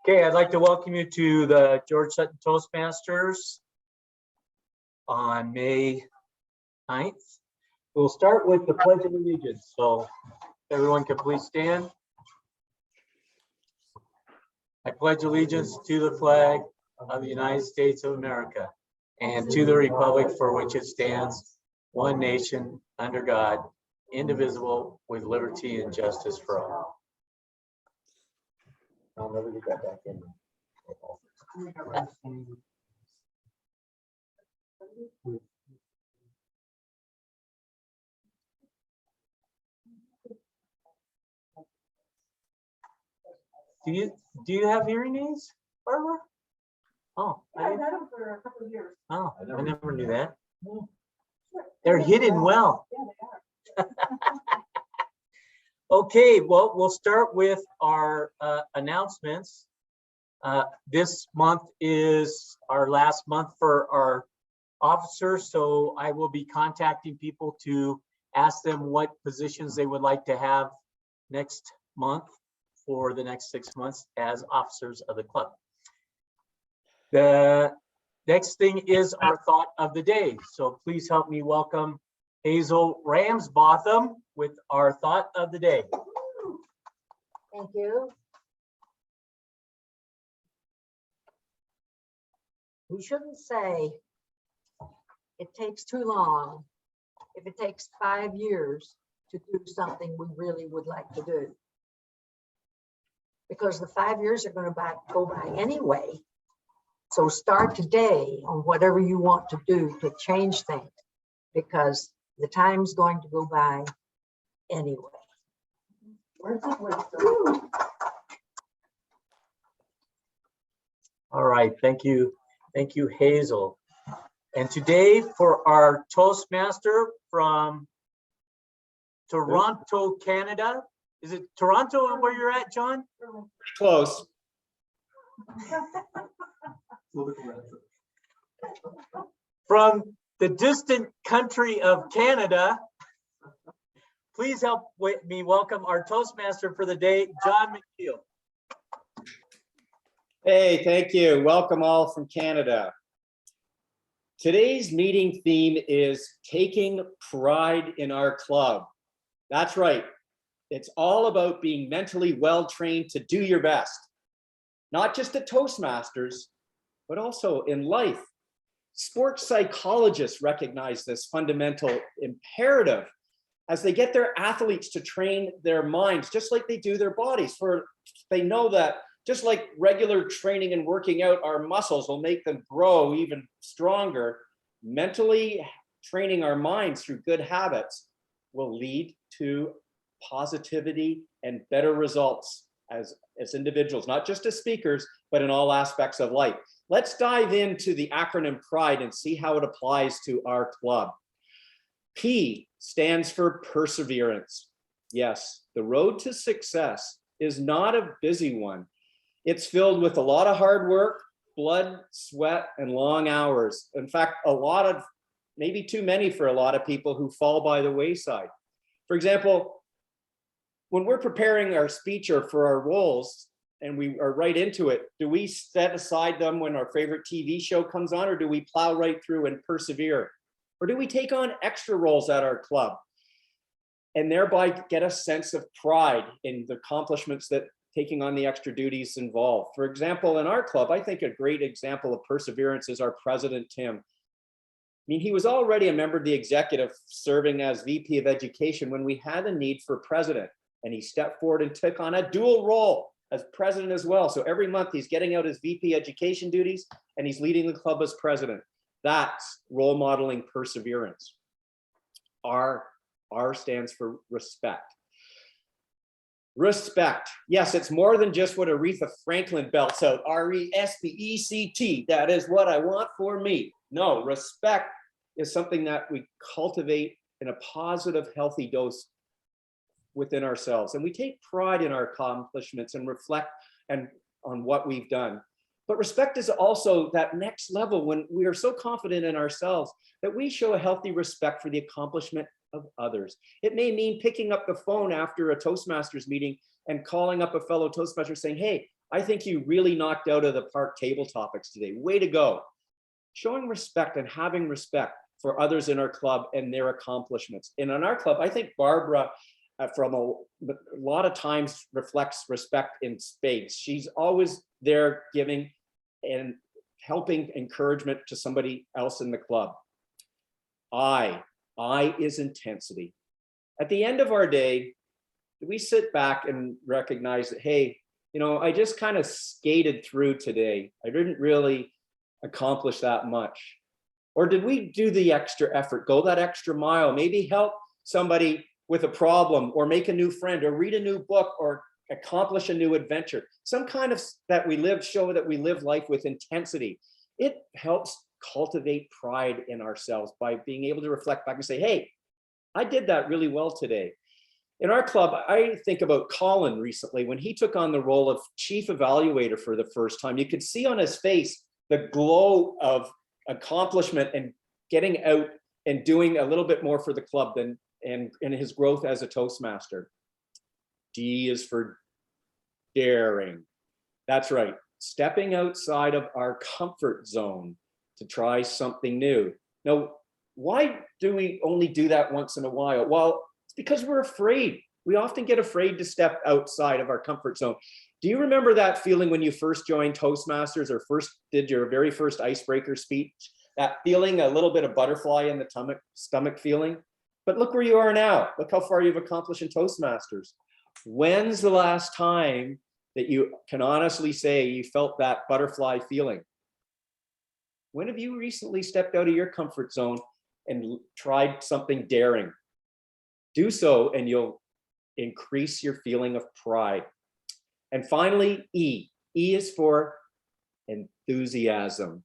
Okay, I'd like to welcome you to the George Sutton Toastmasters on May 9th. We'll start with the Pledge of Allegiance. So everyone can please stand. I pledge allegiance to the flag of the United States of America and to the republic for which it stands, one nation, under God, indivisible, with liberty and justice for all. I'll never get that back in. Do you have hearing aids, Barbara? Oh, I've had them for a couple of years. Oh, I never knew that. They're hidden well. Yeah, they are. Okay, well, we'll start with our announcements. This month is our last month for our officers, so I will be contacting people to ask them what positions they would like to have next month for the next 6 months as officers of the club. The next thing is our thought of the day. So please help me welcome Hazel Ramsbotham with our thought of the day. Thank you. We shouldn't say it takes too long if it takes 5 years to do something we really would like to do. Because the 5 years are going to go by anyway. So start today on whatever you want to do to change things, because the time's going to go by anyway. All right, thank you. Thank you, Hazel. And today for our Toastmaster from Toronto, Canada. Is it Toronto where you're at, John? Close. From the distant country of Canada, please help me welcome our Toastmaster for the day, John McNeil. Hey, thank you. Welcome all from Canada. Today's meeting theme is taking pride in our club. That's right. It's all about being mentally well-trained to do your best, not just at Toastmasters, but also in life. Sports psychologists recognize this fundamental imperative as they get their athletes to train their minds just like they do their bodies. For they know that just like regular training and working out, our muscles will make them grow even stronger. Mentally training our minds through good habits will lead to positivity and better results as individuals, not just as speakers, but in all aspects of life. Let's dive into the acronym PRIDE and see how it applies to our club. P stands for perseverance. Yes, the road to success is not a busy one. It's filled with a lot of hard work, blood, sweat, and long hours. In fact, maybe too many for a lot of people who fall by the wayside. For example, when we're preparing our speech or for our roles and we are right into it, do we set aside them when our favorite TV show comes on, or do we plow right through and persevere? Or do we take on extra roles at our club and thereby get a sense of pride in the accomplishments that taking on the extra duties involve? For example, in our club, I think a great example of perseverance is our president, Tim. I mean, he was already a member of the executive serving as VP of Education when we had a need for president. And he stepped forward and took on a dual role as president as well. So every month he's getting out his VP education duties and he's leading the club as president. That's role modeling perseverance. R stands for respect. Respect. Yes, it's more than just what Aretha Franklin belts out. R-E-S-P-E-C-T. That is what I want for me. No, respect is something that we cultivate in a positive, healthy dose within ourselves. And we take pride in our accomplishments and reflect on what we've done. But respect is also that next level when we are so confident in ourselves that we show a healthy respect for the accomplishment of others. It may mean picking up the phone after a Toastmasters meeting and calling up a fellow Toastmaster saying, hey, I think you really knocked out of the park table topics today. Way to go. Showing respect and having respect for others in our club and their accomplishments. And in our club, I think Barbara, from a lot of times, reflects respect in spades. She's always there giving and helping encouragement to somebody else in the club. I is intensity. At the end of our day, we sit back and recognize that, hey, you know, I just kind of skated through today. I didn't really accomplish that much. Or did we do the extra effort, go that extra mile, maybe help somebody with a problem, or make a new friend, or read a new book, or accomplish a new adventure? Some kind of that we live, show that we live life with intensity. It helps cultivate pride in ourselves by being able to reflect back and say, hey, I did that really well today. In our club, I think about Colin recently, when he took on the role of chief evaluator for the first time. You could see on his face the glow of accomplishment and getting out and doing a little bit more for the club than and his growth as a Toastmaster. D is for daring. That's right. Stepping outside of our comfort zone to try something new. Now, why do we only do that once in a while? Well, it's because we're afraid. We often get afraid to step outside of our comfort zone. Do you remember that feeling when you first joined Toastmasters or first did your very first icebreaker speech? That feeling, a little bit of butterfly in the stomach feeling? But look where you are now. Look how far you've accomplished in Toastmasters. When's the last time that you can honestly say you felt that butterfly feeling? When have you recently stepped out of your comfort zone and tried something daring? Do so and you'll increase your feeling of pride. And finally, E. E is for enthusiasm.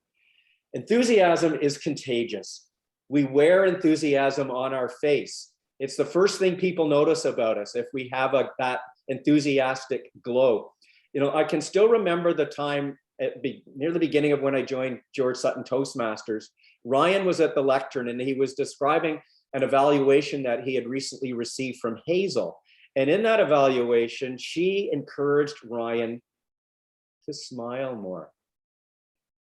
Enthusiasm is contagious. We wear enthusiasm on our face. It's the first thing people notice about us if we have that enthusiastic glow. You know, I can still remember the time near the beginning of when I joined George Sutton Toastmasters. Ryan was at the lectern and he was describing an evaluation that he had recently received from Hazel. And in that evaluation, she encouraged Ryan to smile more.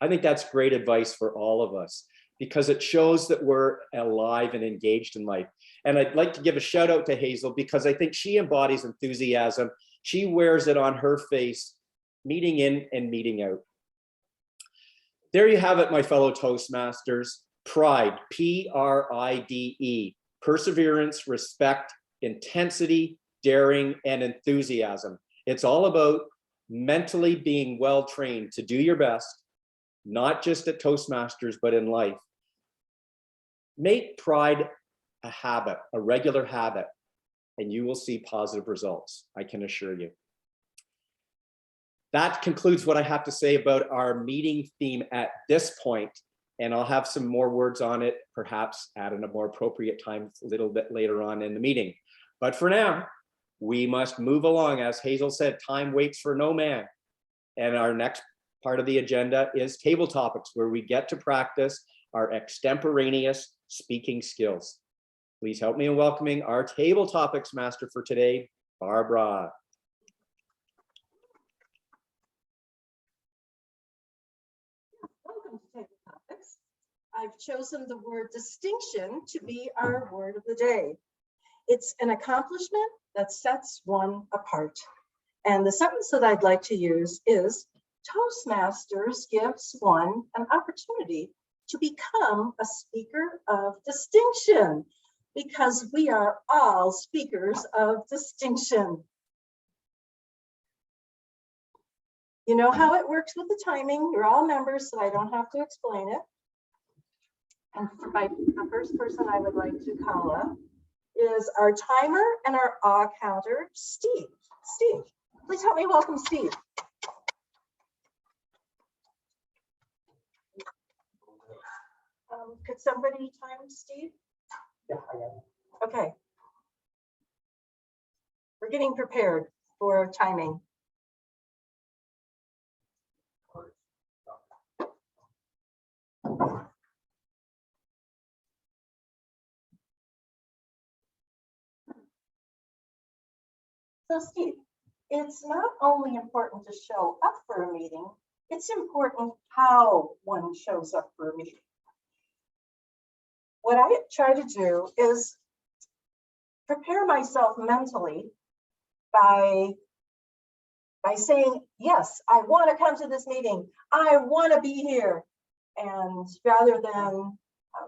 I think that's great advice for all of us, because it shows that we're alive and engaged in life. And I'd like to give a shout out to Hazel, because I think she embodies enthusiasm. She wears it on her face, meeting in and meeting out. There you have it, my fellow Toastmasters. Pride, P-R-I-D-E, perseverance, respect, intensity, daring, and enthusiasm. It's all about mentally being well trained to do your best, not just at Toastmasters, but in life. Make pride a habit, a regular habit, and you will see positive results, I can assure you. That concludes what I have to say about our meeting theme at this point, and I'll have some more words on it, perhaps at a more appropriate time a little bit later on in the meeting. But for now, we must move along. As Hazel said, time waits for no man. And our next part of the agenda is table topics, where we get to practice our extemporaneous speaking skills. Please help me in welcoming our table topics master for today, Barbara. Welcome to Table Topics. I've chosen the word distinction to be our word of the day. It's an accomplishment that sets one apart. And the sentence that I'd like to use is, Toastmasters gives one an opportunity to become a speaker of distinction, because we are all speakers of distinction. You know how it works with the timing. You're all members, so I don't have to explain it. And the first person I would like to call up is our timer and our awe counter, Steve. Steve, please help me welcome Steve. Could somebody time Steve? Yeah, I am. Okay. We're getting prepared for timing. So Steve, it's not only important to show up for a meeting, it's important how one shows up for a meeting. What I try to do is prepare myself mentally by saying, yes, I want to come to this meeting. I want to be here. And rather than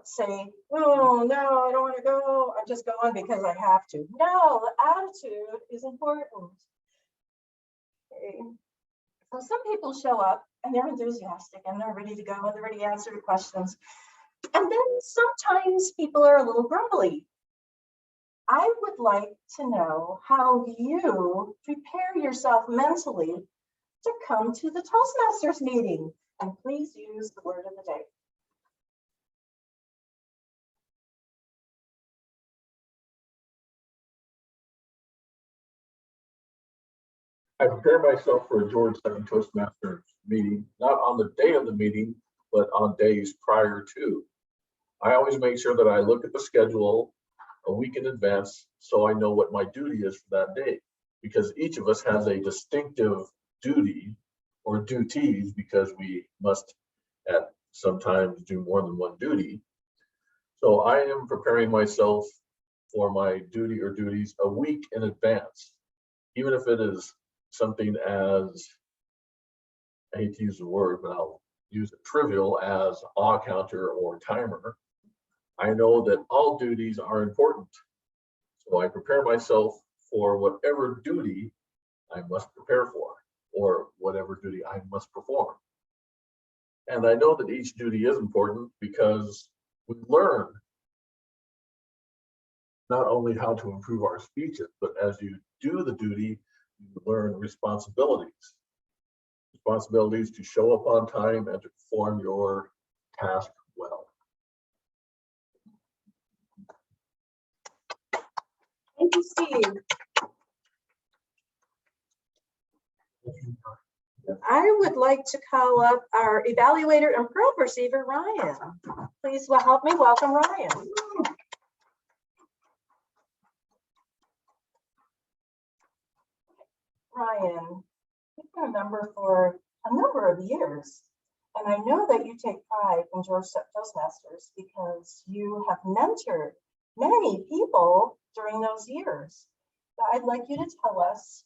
say, oh, no, I don't want to go. I'm just going because I have to. No, the attitude is important. Okay. So some people show up and they're enthusiastic and they're ready to go and they're ready to answer the questions. And then sometimes people are a little grumbly. I would like to know how you prepare yourself mentally to come to the Toastmasters meeting. And please use the word of the day. I prepare myself for a George Sutton Toastmasters meeting, not on the day of the meeting, but on days prior to. I always make sure that I look at the schedule a week in advance so I know what my duty is for that day, because each of us has a distinctive duty or duties, because we must at sometimes do more than one duty. So I am preparing myself for my duty or duties a week in advance, even if it is something as, I hate to use the word, but I'll use it, trivial as awe counter or timer. I know that all duties are important. So I prepare myself for whatever duty I must prepare for, or whatever duty I must perform. And I know that each duty is important because we learn not only how to improve our speeches, but as you do the duty, you learn responsibilities. Responsibilities to show up on time and to perform your task well. Thank you, Steve. I would like to call up our evaluator and pearl perceiver, Ryan. Please help me welcome Ryan. Ryan, you've been a member for a number of years, and I know that you take pride in George Sutton Toastmasters because you have mentored many people during those years. So I'd like you to tell us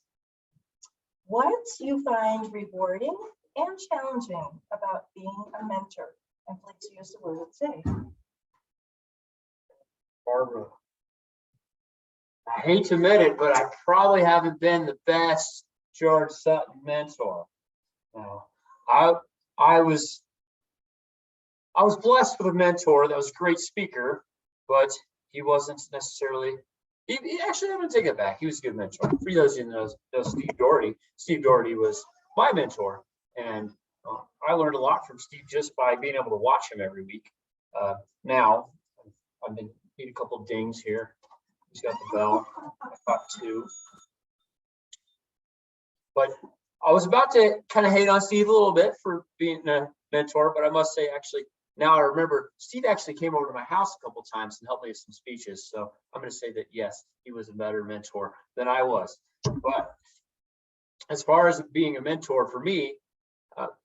what you find rewarding and challenging about being a mentor, and please use the word of the day. Barbara. I hate to admit it, but I probably haven't been the best George Sutton mentor. I was blessed with a mentor that was a great speaker, but he wasn't necessarily. He actually, I'm going to take it back. He was a good mentor. For those who know Steve Doherty, Steve Doherty was my mentor, and I learned a lot from Steve just by being able to watch him every week. Now, I've been need a couple of dings here. He's got the bell. I've got two. But I was about to kind of hate on Steve a little bit for being a mentor, but I must say, actually, now I remember Steve actually came over to my house a couple of times and helped me with some speeches. So I'm going to say that, yes, he was a better mentor than I was. But as far as being a mentor for me,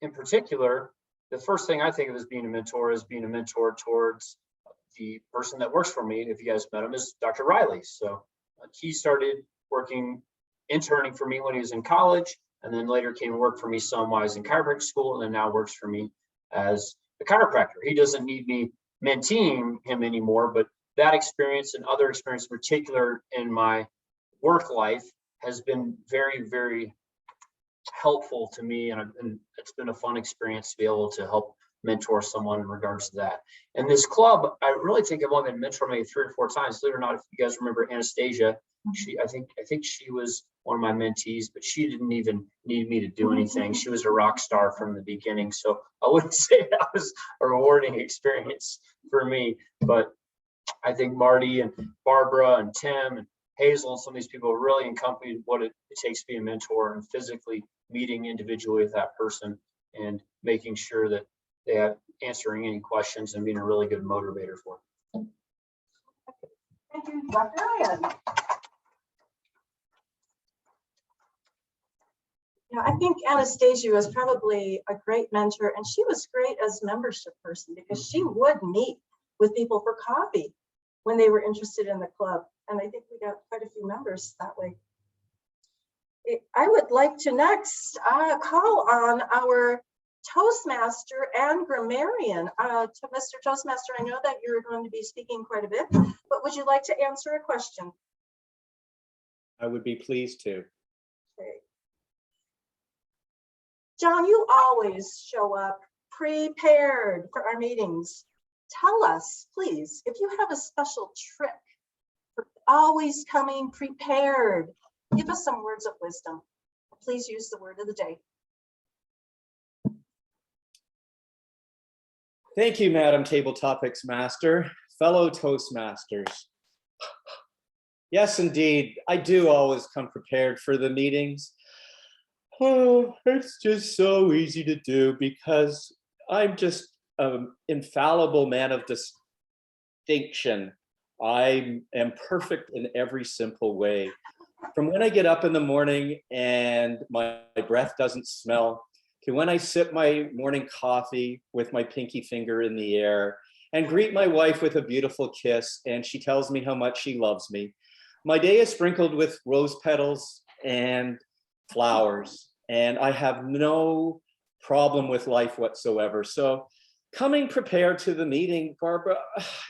in particular, the first thing I think of as being a mentor is being a mentor towards the person that works for me. If you guys met him, is Dr. Riley. So he started interning for me when he was in college, and then later came and worked for me some while I was in chiropractic school, and then now works for me as a chiropractor. He doesn't need me menteeing him anymore, but that experience and other experience, in particular in my work life, has been very, very helpful to me, and it's been a fun experience to be able to help mentor someone in regards to that. And this club, I really think I've only been mentored maybe 3 or 4 times. Believe it or not, if you guys remember Anastasia, I think she was one of my mentees, but she didn't even need me to do anything. She was a rock star from the beginning. So I wouldn't say that was a rewarding experience for me, but I think Marty and Barbara and Tim and Hazel and some of these people really accompanied what it takes to be a mentor, and physically meeting individually with that person and making sure that they have answering any questions and being a really good motivator for them. Thank you, Dr. Ryan. Yeah, I think Anastasia was probably a great mentor, and she was great as membership person because she would meet with people for coffee when they were interested in the club. And I think we got quite a few members that way. I would like to next call on our Toastmaster and grammarian. To Mr. Toastmaster, I know that you're going to be speaking quite a bit, but would you like to answer a question? I would be pleased to. Okay. John, you always show up prepared for our meetings. Tell us, please, if you have a special trick for always coming prepared. Give us some words of wisdom. Please use the word of the day. Thank you, Madam Table Topics Master, fellow Toastmasters. Yes, indeed, I do always come prepared for the meetings. Oh, it's just so easy to do because I'm just an infallible man of distinction. I am perfect in every simple way. From when I get up in the morning and my breath doesn't smell, to when I sip my morning coffee with my pinky finger in the air and greet my wife with a beautiful kiss and she tells me how much she loves me. My day is sprinkled with rose petals and flowers, and I have no problem with life whatsoever. So coming prepared to the meeting, Barbara,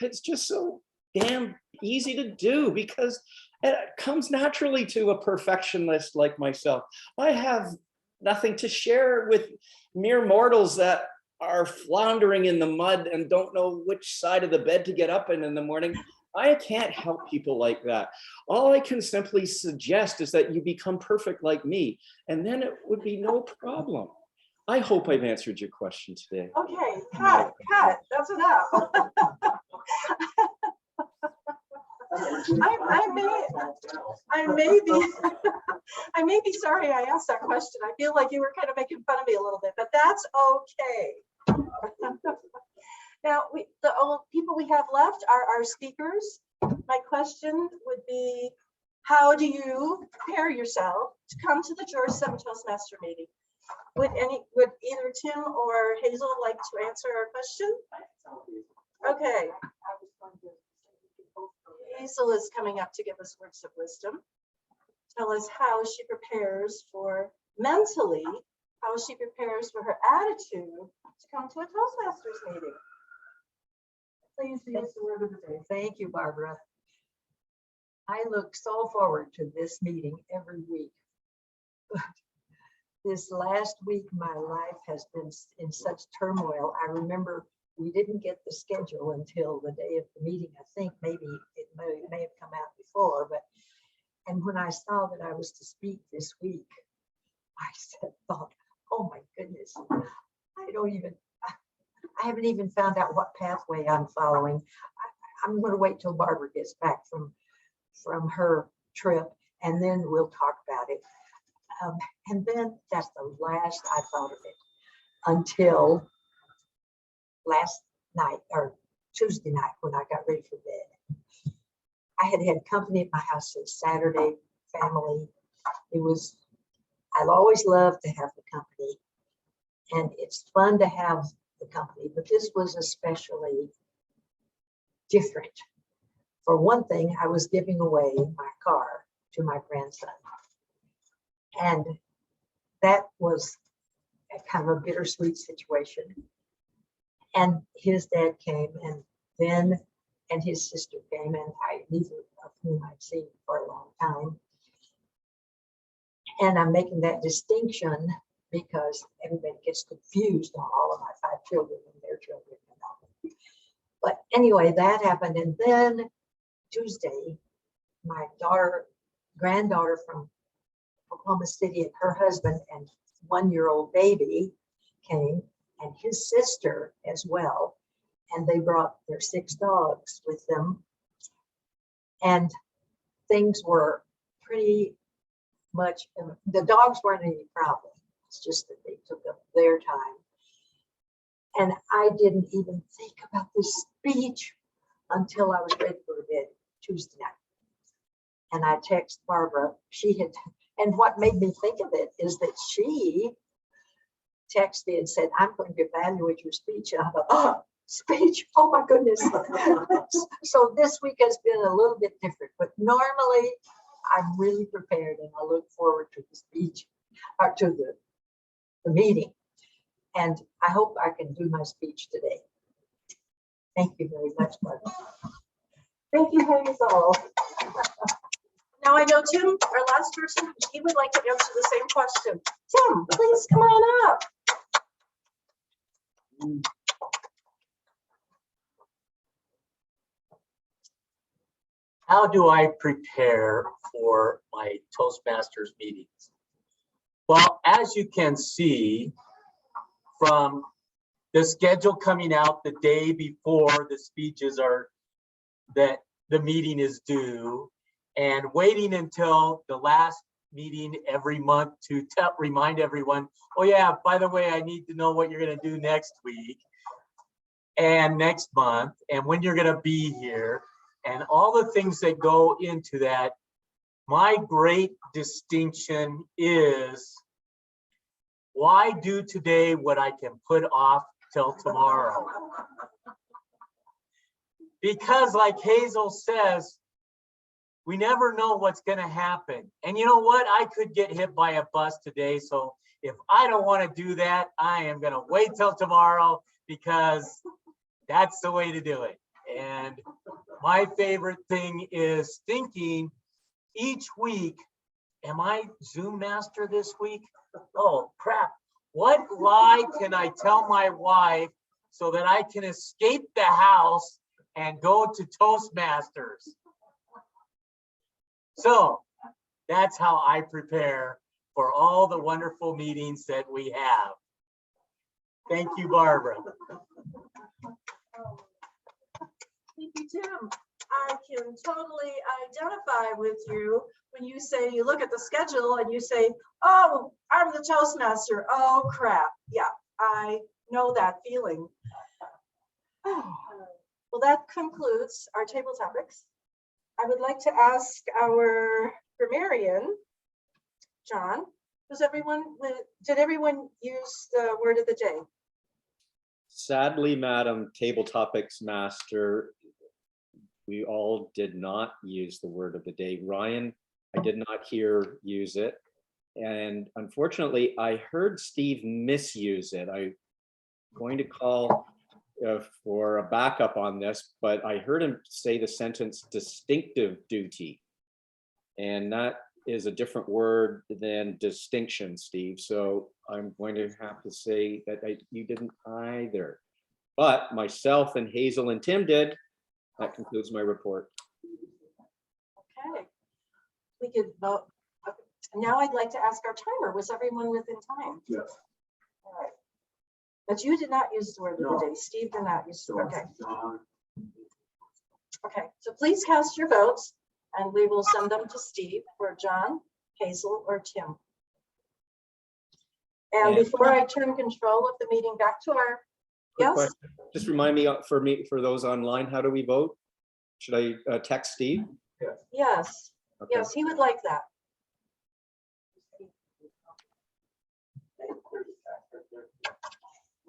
it's just so damn easy to do because it comes naturally to a perfectionist like myself. I have nothing to share with mere mortals that are floundering in the mud and don't know which side of the bed to get up in the morning. I can't help people like that. All I can simply suggest is that you become perfect like me, and then it would be no problem. I hope I've answered your question today. Okay, cut, that's enough. I may be sorry I asked that question. I feel like you were kind of making fun of me a little bit, but that's okay. Now, the only people we have left are our speakers. My question would be, how do you prepare yourself to come to the George Sutton Toastmaster meeting? Would either Tim or Hazel like to answer our question? Okay. Hazel is coming up to give us words of wisdom. Tell us how she prepares for mentally, how she prepares for her attitude to come to a Toastmasters meeting. Please use the word of the day. Thank you, Barbara. I look so forward to this meeting every week. But this last week, my life has been in such turmoil. I remember we didn't get the schedule until the day of the meeting. I think maybe it may have come out before, and when I saw that I was to speak this week, I thought, oh my goodness, I haven't even found out what pathway I'm following. I'm going to wait till Barbara gets back from her trip, and then we'll talk about it. And then that's the last I thought of it until last night or Tuesday night when I got ready for bed. I had company at my house since Saturday, family. I've always loved to have the company, and it's fun to have the company, but this was especially different. For one thing, I was giving away my car to my grandson, and that was a kind of a bittersweet situation. And his dad came, and his sister came, and neither of whom I'd seen for a long time. And I'm making that distinction because everybody gets confused on all of my 5 children and their children and all. But anyway, that happened. And then Tuesday, my granddaughter from Oklahoma City and her husband and 1-year-old baby came, and his sister as well. And they brought their 6 dogs with them. And things were pretty much, the dogs weren't any problem. It's just that they took up their time. And I didn't even think about this speech until I was ready for bed Tuesday night. And I texted Barbara. She had And what made me think of it is that she texted me and said, I'm going to evaluate your speech. And I thought, oh, speech, oh my goodness. So this week has been a little bit different, but normally I'm really prepared and I look forward to the speech or to the meeting. And I hope I can do my speech today. Thank you very much, Barbara. Thank you, Hazel. Now I know Tim, our last person, he would like to answer the same question. Tim, please come on up. How do I prepare for my Toastmasters meetings? Well, as you can see from the schedule coming out the day before the speeches are, that the meeting is due, and waiting until the last meeting every month to remind everyone, oh yeah, by the way, I need to know what you're gonna do next week and next month, and when you're gonna be here, and all the things that go into that. My great distinction is, why do today what I can put off till tomorrow? Because like Hazel says, we never know what's going to happen. And you know what? I could get hit by a bus today. So if I don't want to do that, I am going to wait till tomorrow, because that's the way to do it. And my favorite thing is thinking each week, am I Zoom master this week? Oh crap. What lie can I tell my wife so that I can escape the house and go to Toastmasters? So that's how I prepare for all the wonderful meetings that we have. Thank you, Barbara. Thank you, Tim. I can totally identify with you when you say, you look at the schedule and you say, oh, I'm the Toastmaster. Oh, crap. Yeah, I know that feeling. Well, that concludes our table topics. I would like to ask our grammarian, John, did everyone use the word of the day? Sadly, Madam Table Topics Master, we all did not use the word of the day. Ryan, I did not hear use it. And unfortunately, I heard Steve misuse it. I'm going to call for a backup on this, but I heard him say the sentence distinctive duty. And that is a different word than distinction, Steve. So I'm going to have to say that you didn't either. But myself and Hazel and Tim did. That concludes my report. Okay, we could vote. Okay. Now I'd like to ask our timer, was everyone within time? Yes. All right. But you did not use the word of No. the day. Steve did not use the word. Okay. John. Okay, so please cast your votes and we will send them to Steve or John, Hazel, or Tim. And before I turn control of the meeting back to our, Quick yes, question. Just remind me, for those online, how do we vote? Should I text Steve? yes, Okay. yes, he would like that.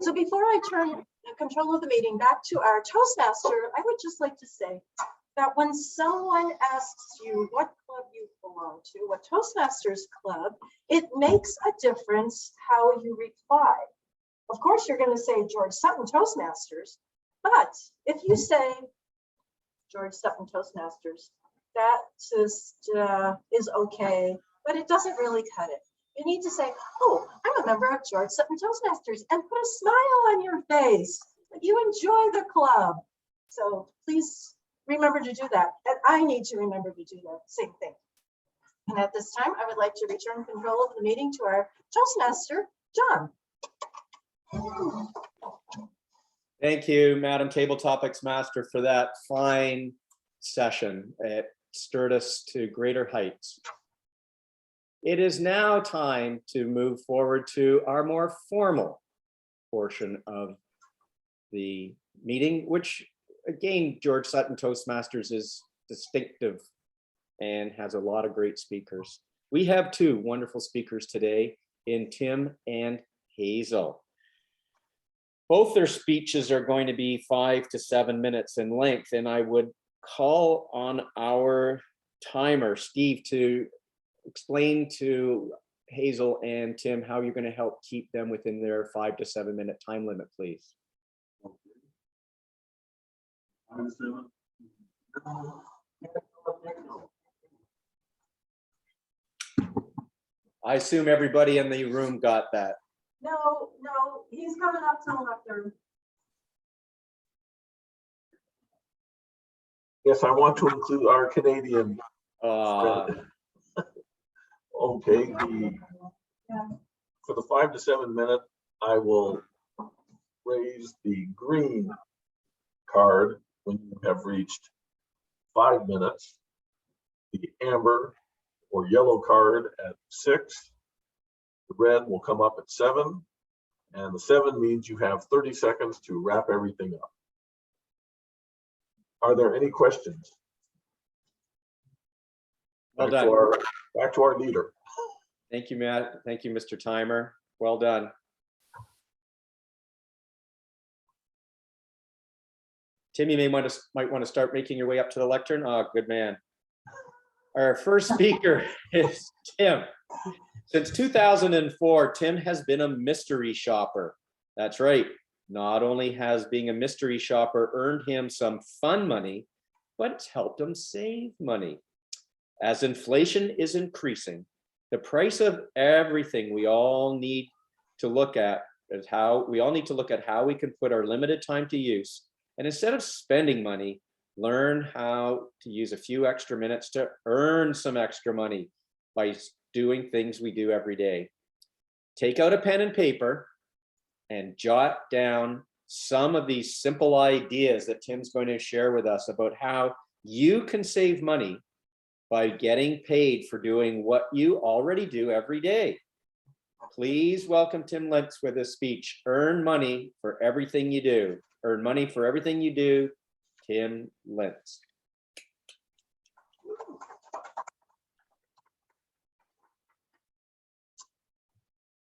So before I turn control of the meeting back to our Toastmaster, I would just like to say that when someone asks you what club you belong to, what Toastmasters club, it makes a difference how you reply. Of course, you're going to say George Sutton Toastmasters, but if you say George Sutton Toastmasters, that just is okay, but it doesn't really cut it. You need to say, oh, I'm a member of George Sutton Toastmasters, and put a smile on your face. You enjoy the club. So please remember to do that. And I need to remember to do the same thing. And at this time, I would like to return control of the meeting to our Toastmaster, John. Thank you, Madam Table Topics Master, for that fine session. It stirred us to greater heights. It is now time to move forward to our more formal portion of the meeting, which again, George Sutton Toastmasters is distinctive and has a lot of great speakers. We have two wonderful speakers today in Tim and Hazel. Both their speeches are going to be 5 to 7 minutes in length, and I would call on our timer, Steve, to explain to Hazel and Tim how you're going to help keep them within their 5 to 7 minute time limit, please. I assume everybody in the room got that. No, he's coming up to the lectern. Yes, I want to include our Canadian friend. Okay, for the 5 to 7 minute, I will raise the green card when you have reached 5 minutes, the amber or yellow card at 6, the red will come up at 7, and the 7 means you have 30 seconds to wrap everything up. Are there any questions? Well done. Back to our leader. Thank you, Matt. Thank you, Mr. Timer. Well done. Tim, you might want to start making your way up to the lectern. Oh, good man. Our first speaker is Tim. Since 2004, Tim has been a mystery shopper. That's right. Not only has being a mystery shopper earned him some fun money, but it's helped him save money. As inflation is increasing, the price of everything we all need to look at is how we can put our limited time to use. And instead of spending money, learn how to use a few extra minutes to earn some extra money by doing things we do every day. Take out a pen and paper and jot down some of these simple ideas that Tim's going to share with us about how you can save money by getting paid for doing what you already do every day. Please welcome Tim Lentz with his speech, Earn Money for Everything You Do. Earn money for everything you do, Tim Lentz.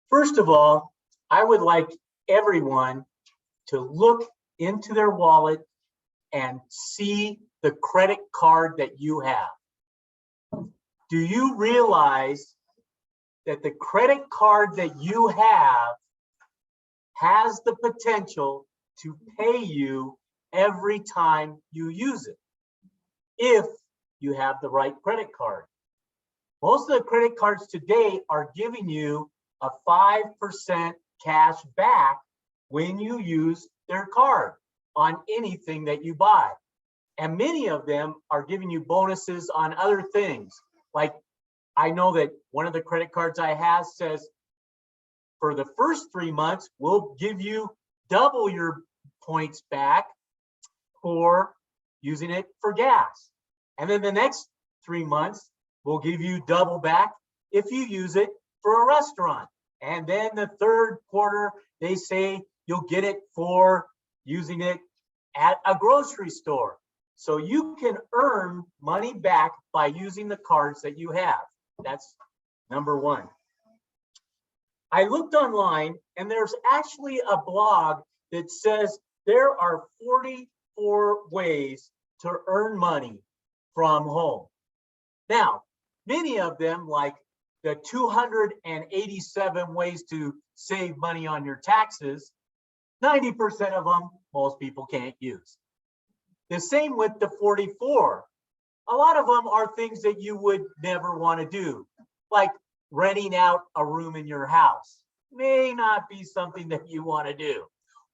First of all, I would like everyone to look into their wallet and see the credit card that you have. Do you realize that the credit card that you have has the potential to pay you every time you use it, if you have the right credit card? Most of the credit cards today are giving you a 5% cash back when you use their card on anything that you buy. And many of them are giving you bonuses on other things. Like, I know that one of the credit cards I have says, for the first 3 months, we'll give you double your points back for using it for gas. And then the next 3 months, we'll give you double back if you use it for a restaurant. And then the third quarter, they say you'll get it for using it at a grocery store. So you can earn money back by using the cards that you have. That's number one. I looked online and there's actually a blog that says there are 44 ways to earn money from home. Now, many of them, like the 287 ways to save money on your taxes, 90% of them, most people can't use. The same with the 44. A lot of them are things that you would never want to do, like renting out a room in your house. May not be something that you want to do.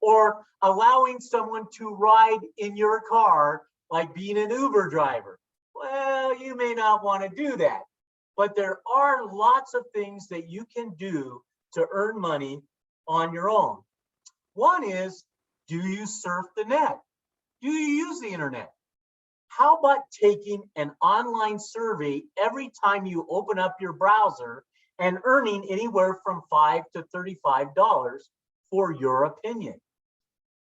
Or allowing someone to ride in your car, like being an Uber driver. Well, you may not want to do that. But there are lots of things that you can do to earn money on your own. One is, do you surf the net? Do you use the internet? How about taking an online survey every time you open up your browser and earning anywhere from $5 to $35 for your opinion?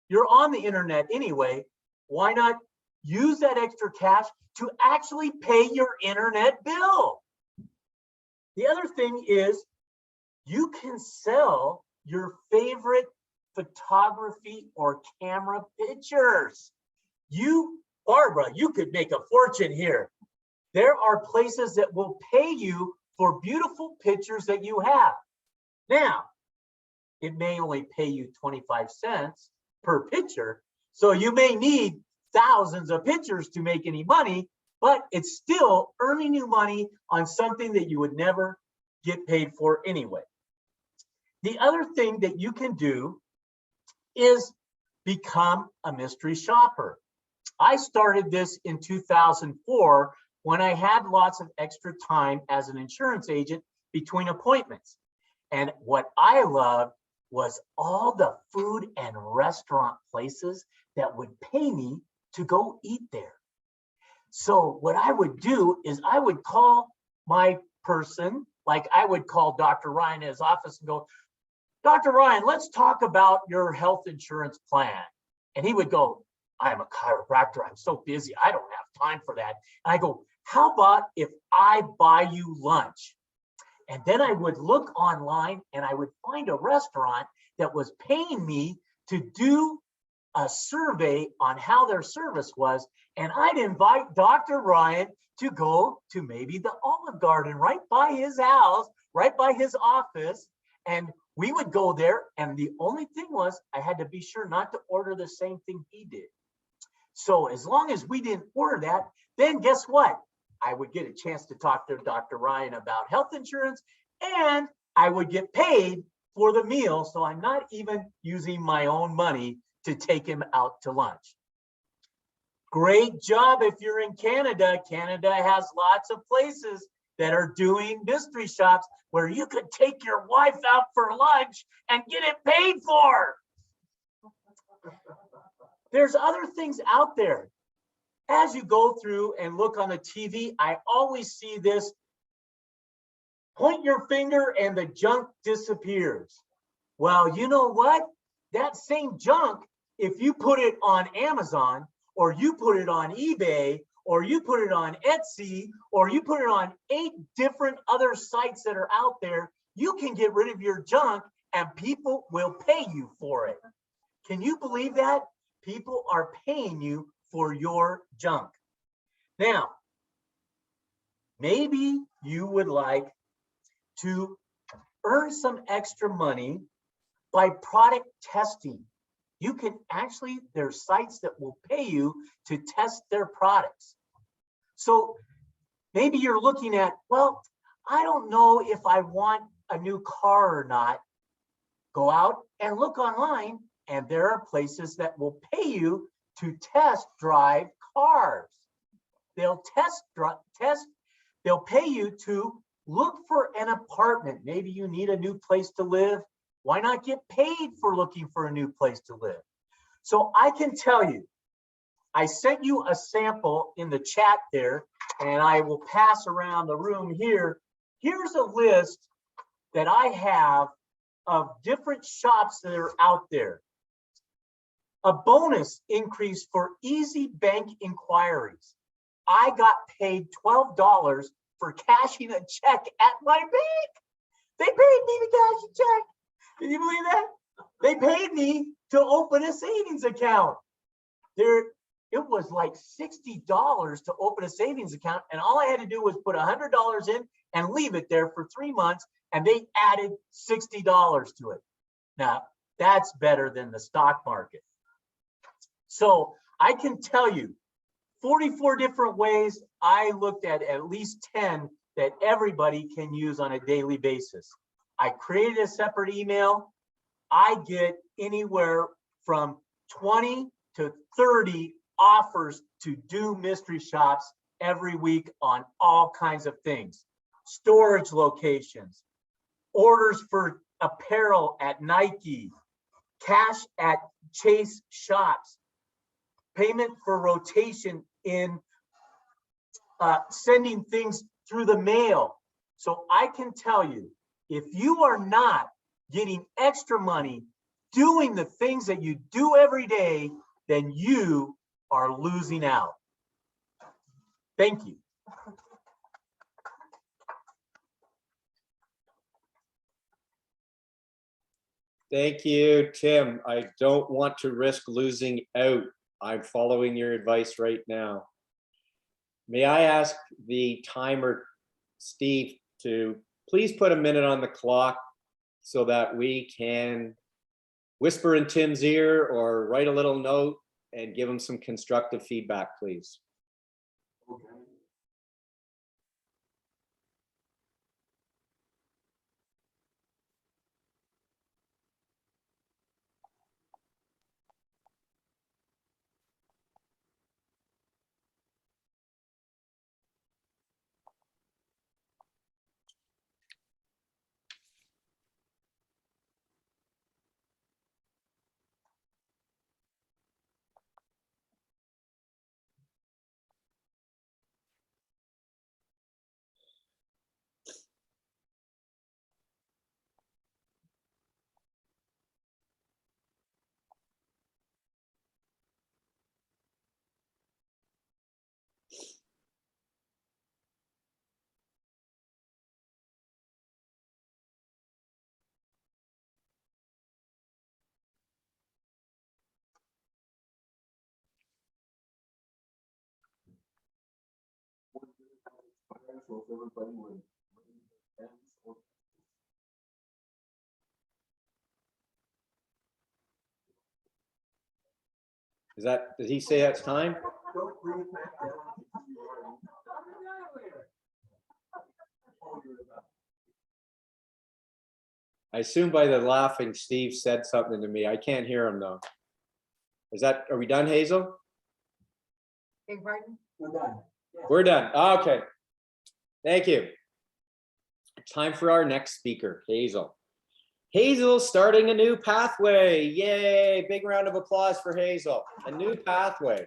You're on the internet anyway. Why not use that extra cash to actually pay your internet bill? The other thing is you can sell your favorite photography or camera pictures. Barbara, you could make a fortune here. There are places that will pay you for beautiful pictures that you have. Now, it may only pay you 25 cents per picture, so you may need thousands of pictures to make any money, but it's still earning you money on something that you would never get paid for anyway. The other thing that you can do is become a mystery shopper. I started this in 2004 when I had lots of extra time as an insurance agent between appointments. And what I loved was all the food and restaurant places that would pay me to go eat there. So what I would do is I would call my person, like I would call Dr. Ryan in his office and go, Dr. Ryan, let's talk about your health insurance plan. And he would go, I'm a chiropractor. I'm so busy. I don't have time for that. And I go, how about if I buy you lunch? And then I would look online and I would find a restaurant that was paying me to do a survey on how their service was. And I'd invite Dr. Ryan to go to maybe the Olive Garden right by his house, right by his office. And we would go there. And the only thing was I had to be sure not to order the same thing he did. So as long as we didn't order that, then guess what? I would get a chance to talk to Dr. Ryan about health insurance, and I would get paid for the meal. So I'm not even using my own money to take him out to lunch. Great job if you're in Canada. Canada has lots of places that are doing mystery shops where you could take your wife out for lunch and get it paid for. There's other things out there. As you go through and look on the TV, I always see this, point your finger and the junk disappears. Well, you know what? That same junk, if you put it on Amazon, or you put it on eBay, or you put it on Etsy, or you put it on 8 different other sites that are out there, you can get rid of your junk and people will pay you for it. Can you believe that? People are paying you for your junk. Now, maybe you would like to earn some extra money by product testing. You can actually, there's sites that will pay you to test their products. So maybe you're looking at, well, I don't know if I want a new car or not. Go out and look online, and there are places that will pay you to test drive cars. They'll they'll pay you to look for an apartment. Maybe you need a new place to live. Why not get paid for looking for a new place to live? So I can tell you, I sent you a sample in the chat there, and I will pass around the room here. Here's a list that I have of different shops that are out there. A bonus increase for easy bank inquiries. I got paid $12 for cashing a check at my bank. They paid me to cash a check. Can you believe that? They paid me to open a savings account. It was like $60 to open a savings account, and all I had to do was put $100 in and leave it there for 3 months, and they added $60 to it. Now, that's better than the stock market. So I can tell you 44 different ways. I looked at least 10 that everybody can use on a daily basis. I created a separate email. I get anywhere from 20 to 30 offers to do mystery shops every week on all kinds of things. Storage locations, orders for apparel at Nike, cash at Chase shops, payment for rotation in sending things through the mail. So I can tell you, if you are not getting extra money doing the things that you do every day, then you are losing out. Thank you. Thank you, Tim. I don't want to risk losing out. I'm following your advice right now. May I ask the timer, Steve, to please put a minute on the clock so that we can whisper in Tim's ear or write a little note and give him some constructive feedback, please. Did he say that's time? I assume by the laughing, Steve said something to me. I can't hear him though. Are we done, Hazel? Beg pardon? We're done. Okay. Thank you. Time for our next speaker, Hazel. Hazel starting a new pathway. Yay. Big round of applause for Hazel. A new pathway.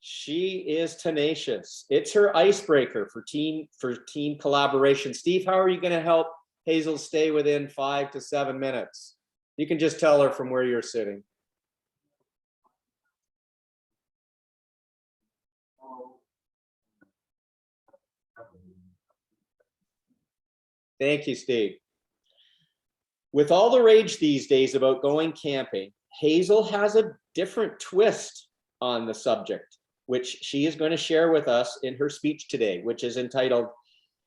She is tenacious. It's her icebreaker for team collaboration. Steve, how are you going to help Hazel stay within 5 to 7 minutes? You can just tell her from where you're sitting. Thank you, Steve. With all the rage these days about going camping, Hazel has a different twist on the subject, which she is going to share with us in her speech today, which is entitled,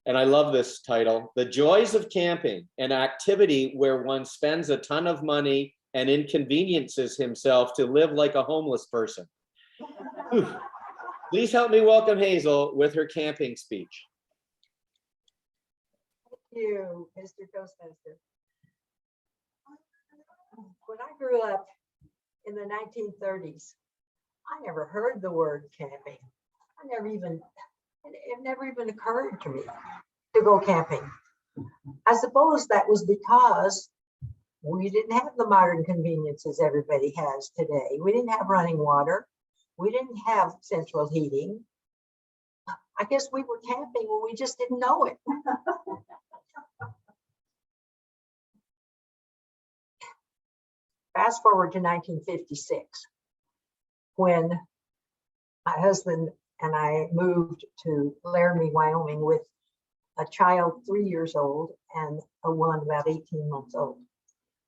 and I love this title, The Joys of Camping, an activity where one spends a ton of money and inconveniences himself to live like a homeless person. Whew. Please help me welcome Hazel with her camping speech. Thank you, Mr. Toastmaster. When I grew up in the 1930s, I never heard the word camping. It never even occurred to me to go camping. I suppose that was because we didn't have the modern conveniences everybody has today. We didn't have running water. We didn't have central heating. I guess we were camping when we just didn't know it. Fast forward to 1956, when my husband and I moved to Laramie, Wyoming with a child 3 years old and a one about 18 months old.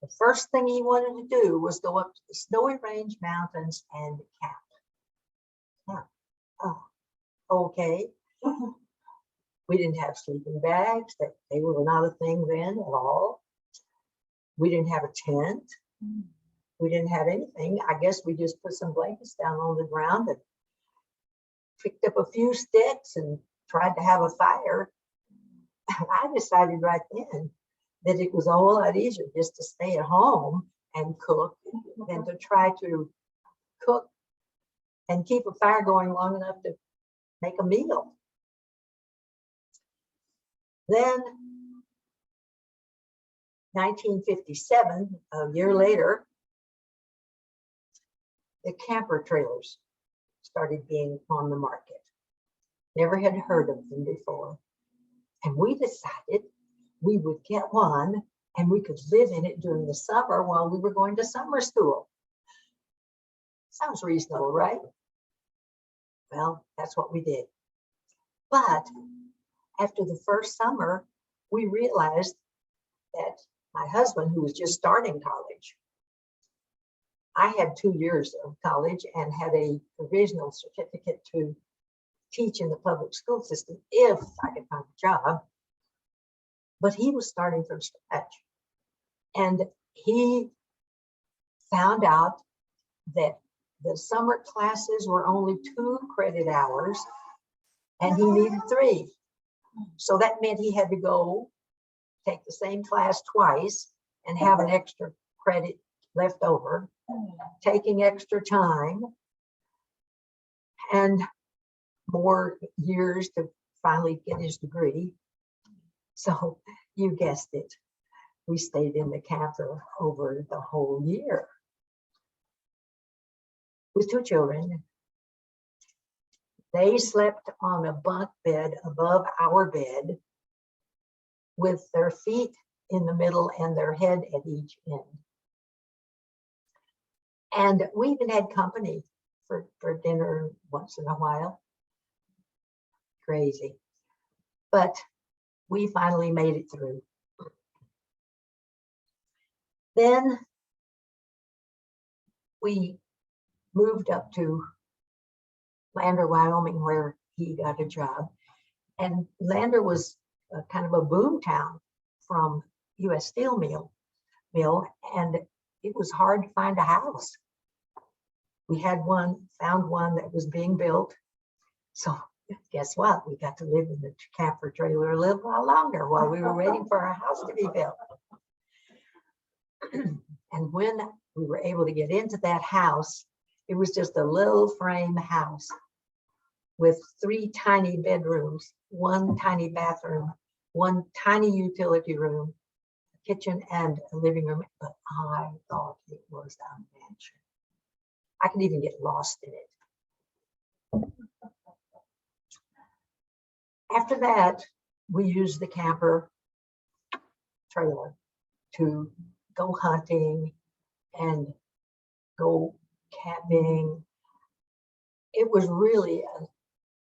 The first thing he wanted to do was go up to the Snowy Range Mountains and camp. Now, oh, okay. We didn't have sleeping bags. They were not a thing then at all. We didn't have a tent. We didn't have anything. I guess we just put some blankets down on the ground and picked up a few sticks and tried to have a fire. I decided right then that it was a whole lot easier just to stay at home and cook than to try to cook and keep a fire going long enough to make a meal. Then 1957, a year later, the camper trailers started being on the market. Never had heard of them before. And we decided we would get one and we could live in it during the summer while we were going to summer school. Sounds reasonable, right? Well, that's what we did. But after the first summer, we realized that my husband, who was just starting college, I had 2 years of college and had a provisional certificate to teach in the public school system if I could find a job. But he was starting from scratch. And he found out that the summer classes were only 2 credit hours and he needed 3. So that meant he had to go take the same class twice and have an extra credit left over, taking extra time and more years to finally get his degree. So you guessed it, we stayed in the camper over the whole year with 2 children. They slept on a bunk bed above our bed with their feet in the middle and their head at each end. And we even had company for dinner once in a while. Crazy. But we finally made it through. Then we moved up to Lander, Wyoming, where he got a job. And Lander was kind of a boom town from U.S. Steel mill, and it was hard to find a house. We found one that was being built. So guess what? We got to live in the camper trailer a little while longer while we were waiting for our house to be built. And when we were able to get into that house, it was just a little frame house with 3 tiny bedrooms, 1 tiny bathroom, 1 tiny utility room, a kitchen, and a living room. But I thought it was a mansion. I could even get lost in it. After that, we used the camper trailer to go hunting and go camping. It was really a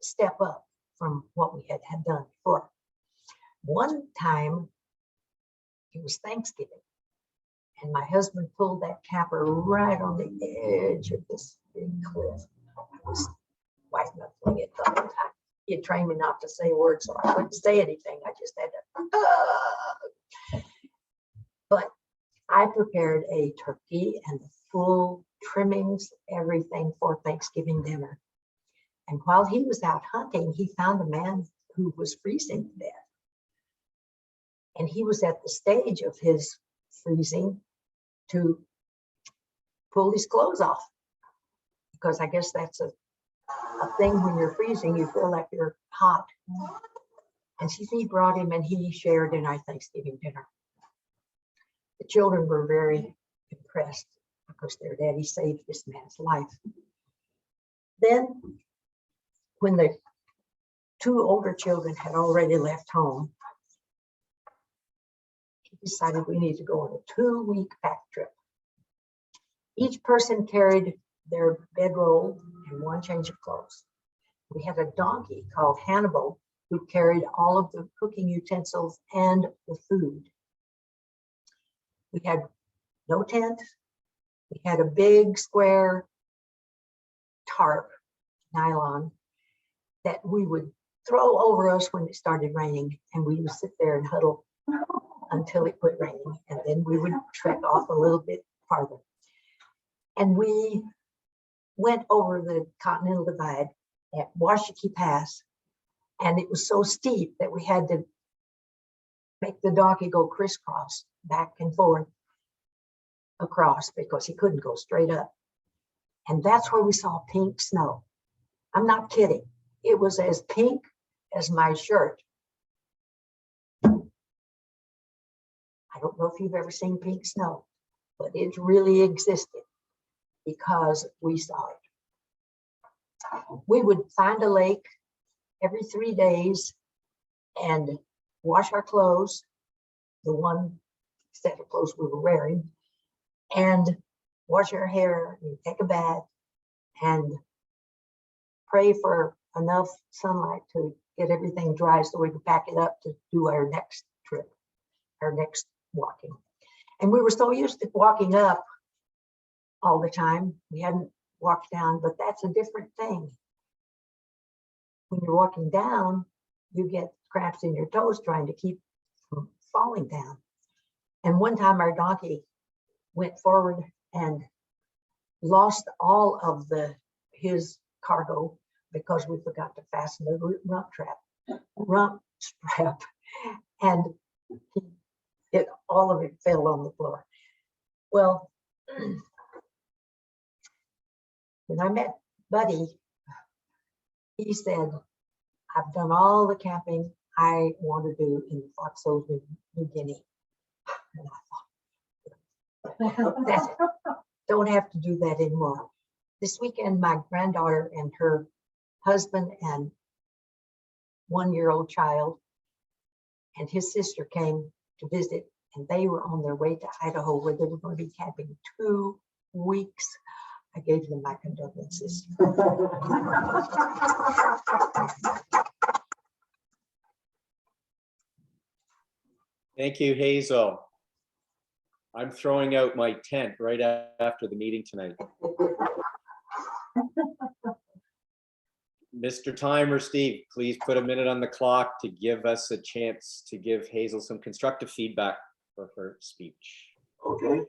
step up from what we had done before. One time, it was Thanksgiving, and my husband pulled that camper right on the edge of this big cliff. I was white knuckling it the whole time. He had trained me not to say a word, so I couldn't say anything. I just had to. But I prepared a turkey and the full trimmings, everything for Thanksgiving dinner. And while he was out hunting, he found a man who was freezing to death. And he was at the stage of his freezing to pull his clothes off. Because I guess that's a thing when you're freezing, you feel like you're hot. And he brought him and he shared in our Thanksgiving dinner. The children were very impressed because their daddy saved this man's life. Then, when the 2 older children had already left home, he decided we need to go on a 2-week pack trip. Each person carried their bedroll and 1 change of clothes. We had a donkey called Hannibal who carried all of the cooking utensils and the food. We had no tent. We had a big square tarp, nylon, that we would throw over us when it started raining, and we would sit there and huddle until it quit raining, and then we would trek off a little bit farther. And we went over the Continental Divide at Washakie Pass, and it was so steep that we had to make the donkey go crisscross back and forth across because he couldn't go straight up. And that's where we saw pink snow. I'm not kidding. It was as pink as my shirt. I don't know if you've ever seen pink snow, but it really existed because we saw it. We would find a lake every 3 days and wash our clothes, the 1 set of clothes we were wearing, and wash our hair and take a bath and pray for enough sunlight to get everything dry so we could pack it up to do our next trip, our next walking. And we were so used to walking up all the time. We hadn't walked down, but that's a different thing. When you're walking down, you get cramps in your toes trying to keep from falling down. And one time our donkey went forward and lost all of his cargo because we forgot to fasten the rump strap, and all of it fell on the floor. Well, when I met Buddy, he said, I've done all the camping I want to do in Foxhole, New Guinea. And I thought, that's it. Don't have to do that anymore. This weekend, my granddaughter and her husband and one-year-old child and his sister came to visit, and they were on their way to Idaho where they were going to be camping 2 weeks. I gave them my condolences. Thank you, Hazel. I'm throwing out my tent right after the meeting tonight. Mr. Timer, Steve, please put a minute on the clock to give us a chance to give Hazel some constructive feedback for her speech. Okay.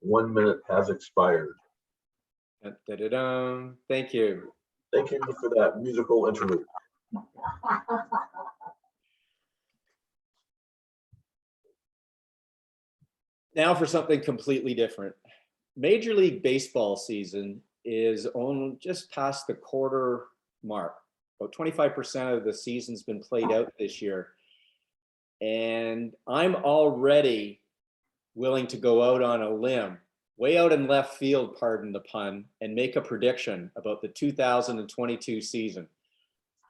One minute has expired. Da-da-da-dum. Thank you. Thank you for that musical interlude. Now for something completely different. Major League Baseball season is on just past the quarter mark. About 25% of the season's been played out this year. And I'm already willing to go out on a limb, way out in left field, pardon the pun, and make a prediction about the 2022 season.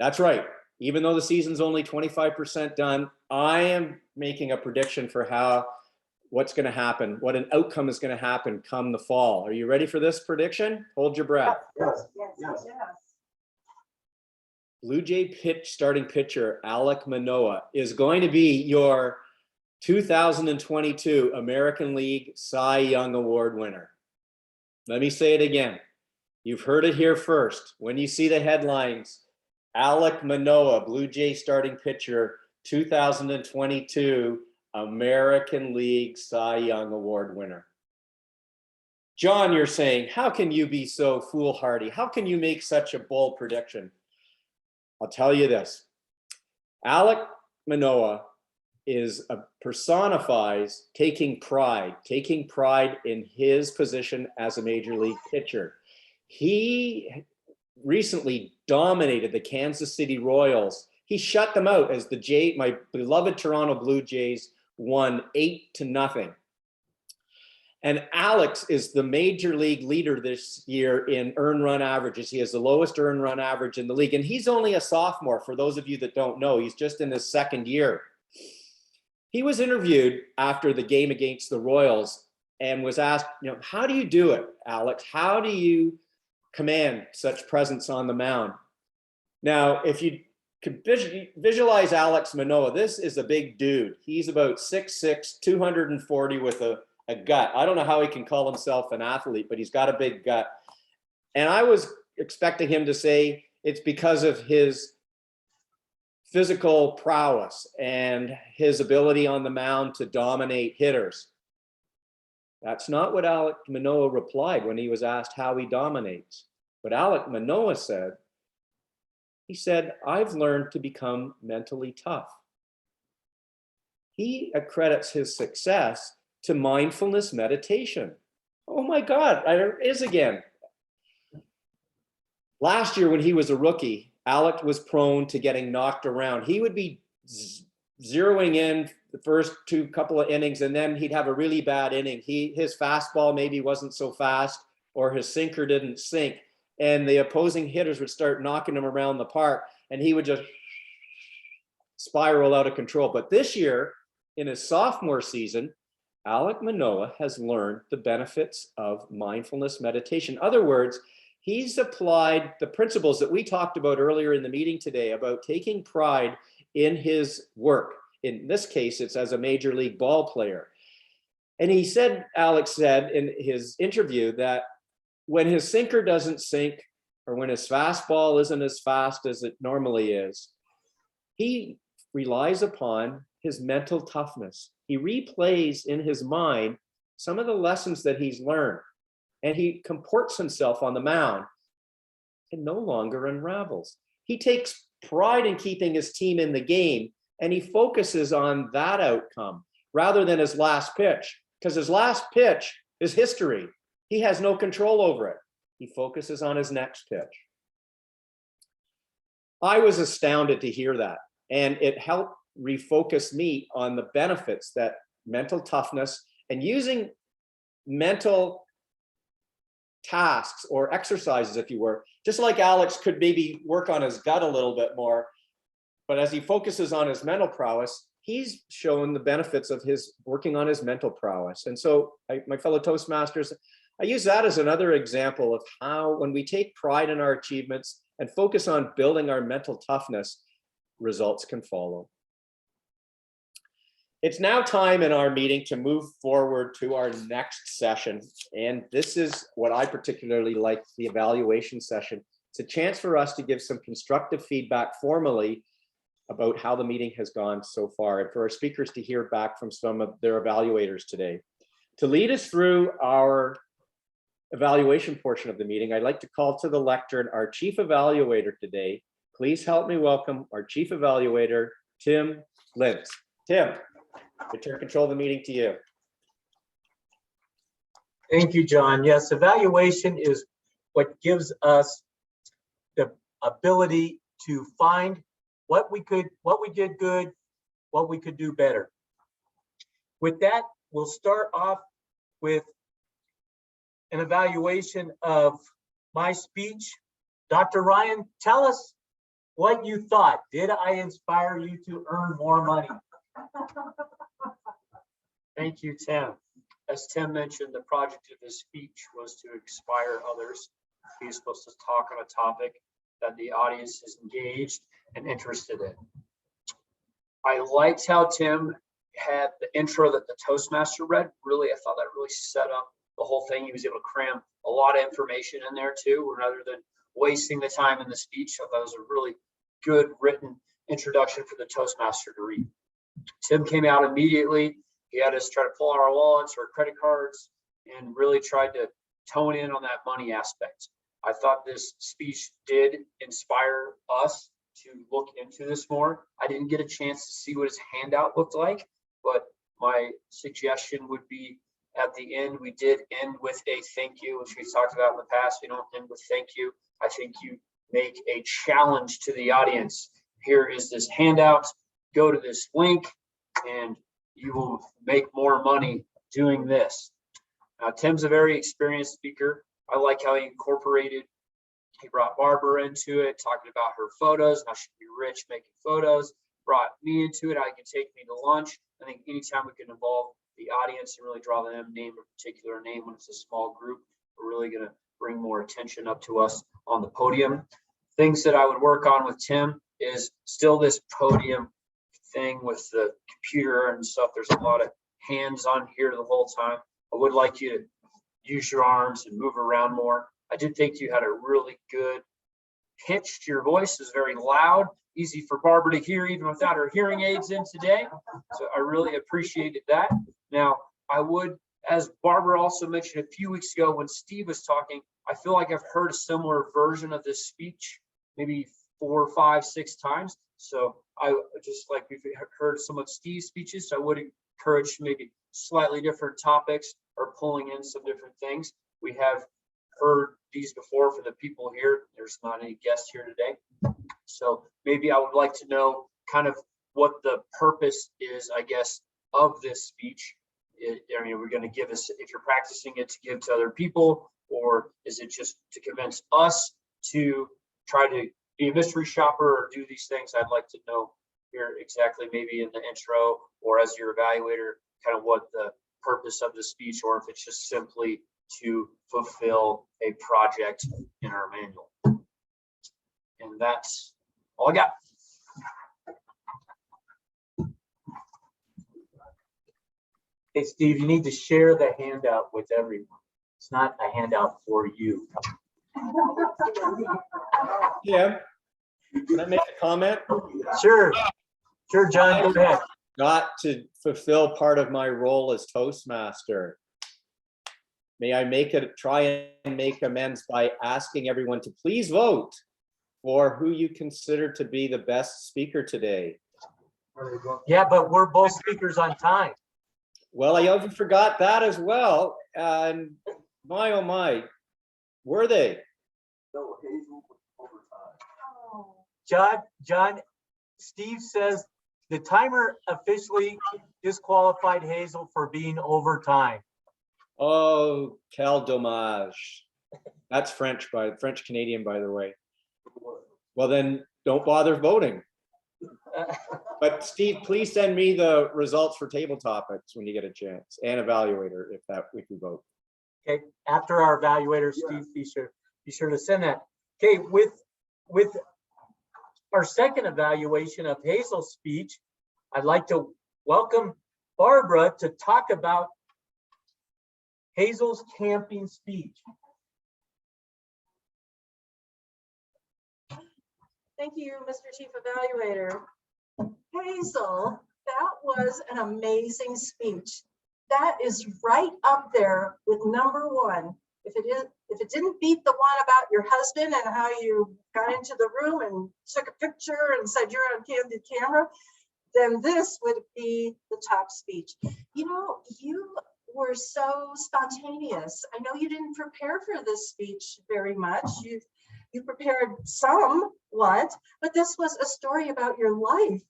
That's right. Even though the season's only 25% done, I am making a prediction for what's going to happen, what an outcome is going to happen come the fall. Are you ready for this prediction? Hold your breath. Yes. Yes. Blue Jay starting pitcher Alek Manoah is going to be your 2022 American League Cy Young Award winner. Let me say it again. You've heard it here first. When you see the headlines, Alek Manoah, Blue Jay starting pitcher, 2022 American League Cy Young Award winner. John, you're saying, how can you be so foolhardy? How can you make such a bold prediction? I'll tell you this. Alek Manoah personifies taking pride in his position as a major league pitcher. He recently dominated the Kansas City Royals. He shut them out as my beloved Toronto Blue Jays won 8-0. And Alex is the major league leader this year in earned run averages. He has the lowest earned run average in the league. And he's only a sophomore. For those of you that don't know, he's just in his second year. He was interviewed after the game against the Royals and was asked, how do you do it, Alex? How do you command such presence on the mound? Now, if you could visualize Alek Manoah, this is a big dude. He's about 6'6", 240 with a gut. I don't know how he can call himself an athlete, but he's got a big gut. And I was expecting him to say it's because of his physical prowess and his ability on the mound to dominate hitters. That's not what Alec Manoah replied when he was asked how he dominates. What Alec Manoah said, he said, I've learned to become mentally tough. He accredits his success to mindfulness meditation. Oh my God, there it is again. Last year when he was a rookie, Alec was prone to getting knocked around. He would be zeroing in the first couple of innings, and then he'd have a really bad inning. His fastball maybe wasn't so fast, or his sinker didn't sink, and the opposing hitters would start knocking him around the park, and he would just spiral out of control. But this year, in his sophomore season, Alec Manoah has learned the benefits of mindfulness meditation. In other words, he's applied the principles that we talked about earlier in the meeting today about taking pride in his work. In this case, it's as a major league ball player. And he said, Alex said in his interview that when his sinker doesn't sink, or when his fastball isn't as fast as it normally is, he relies upon his mental toughness. He replays in his mind some of the lessons that he's learned, and he comports himself on the mound and no longer unravels. He takes pride in keeping his team in the game, and he focuses on that outcome rather than his last pitch, because his last pitch is history. He has no control over it. He focuses on his next pitch. I was astounded to hear that, and it helped refocus me on the benefits that mental toughness and using mental tasks or exercises, if you were, just like Alex could maybe work on his gut a little bit more, but as he focuses on his mental prowess, he's shown the benefits of his working on his mental prowess. And so my fellow Toastmasters, I use that as another example of how when we take pride in our achievements and focus on building our mental toughness, results can follow. It's now time in our meeting to move forward to our next session. And this is what I particularly like, the evaluation session. It's a chance for us to give some constructive feedback formally about how the meeting has gone so far, and for our speakers to hear back from some of their evaluators today. To lead us through our evaluation portion of the meeting, I'd like to call to the lectern our chief evaluator today. Please help me welcome our chief evaluator, Tim Lintz. Tim, I turn control of the meeting to you. Thank you, John. Yes, evaluation is what gives us the ability to find what we did good, what we could do better. With that, we'll start off with an evaluation of my speech. Dr. Ryan, tell us what you thought. Did I inspire you to earn more money? Thank you, Tim. As Tim mentioned, the project of his speech was to inspire others. He's supposed to talk on a topic that the audience is engaged and interested in. I liked how Tim had the intro that the Toastmaster read. Really, I thought that really set up the whole thing. He was able to cram a lot of information in there too, rather than wasting the time in the speech. So that was a really good written introduction for the Toastmaster to read. Tim came out immediately. He had us try to pull out our wallets or credit cards and really tried to tone in on that money aspect. I thought this speech did inspire us to look into this more. I didn't get a chance to see what his handout looked like, but my suggestion would be at the end, we did end with a thank you, which we talked about in the past. We don't end with thank you. I think you make a challenge to the audience. Here is this handout. Go to this link and you will make more money doing this. Now, Tim's a very experienced speaker. I like how he brought Barbara into it, talking about her photos, how she'd be rich making photos, brought me into it, how he can take me to lunch. I think anytime we can involve the audience and really draw them, name a particular name when it's a small group, we're really going to bring more attention up to us on the podium. Things that I would work on with Tim is still this podium thing with the computer and stuff. There's a lot of hands on here the whole time. I would like you to use your arms and move around more. I did think you had a really good pitch to your voice. Is very loud, easy for Barbara to hear even without her hearing aids in today. So I really appreciated that. Now, I would as Barbara also mentioned a few weeks ago when Steve was talking, I feel like I've heard a similar version of this speech, maybe 4, 5, 6 times. So I just like we've heard some of Steve's speeches. So I would encourage maybe slightly different topics or pulling in some different things. We have heard these before for the people here. There's not any guests here today. So maybe I would like to know kind of what the purpose is, I guess, of this speech. I mean, we're going to give us, if you're practicing it to give to other people, or is it just to convince us to try to be a mystery shopper or do these things? I'd like to know here exactly, maybe in the intro or as your evaluator, kind of what the purpose of the speech, or if it's just simply to fulfill a project in our manual. And that's all I got. Hey, Steve, you need to share the handout with everyone. It's not a handout for you. Tim, can I make a comment? Sure, John, go ahead. Got to fulfill part of my role as Toastmaster. May I try and make amends by asking everyone to please vote for who you consider to be the best speaker today. Yeah, but we're both speakers on time. Well, I even forgot that as well. And my, oh my, were they? John, Steve says the timer officially disqualified Hazel for being overtime. Oh, quel dommage. That's French Canadian, by the way. Well, then don't bother voting. But Steve, please send me the results for table topics when you get a chance, and evaluator if we vote. Okay, after our evaluator, Steve, be sure to send that. Okay, with our second evaluation of Hazel's speech, I'd like to welcome Barbara to talk about Hazel's camping speech. Thank you, Mr. Chief Evaluator. Hazel, that was an amazing speech. That is right up there with #1. If it didn't beat the one about your husband and how you got into the room and took a picture and said you're on candid camera, then this would be the top speech. You know, you were so spontaneous. I know you didn't prepare for this speech very much. You prepared somewhat, but this was a story about your life.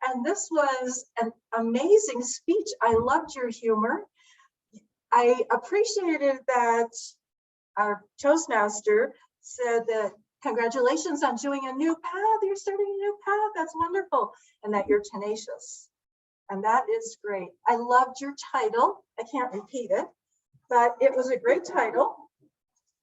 And this was an amazing speech. I loved your humor. I appreciated that our Toastmaster said that congratulations on doing a new path. You're starting a new path. That's wonderful. And that you're tenacious. And that is great. I loved your title. I can't repeat it, but it was a great title.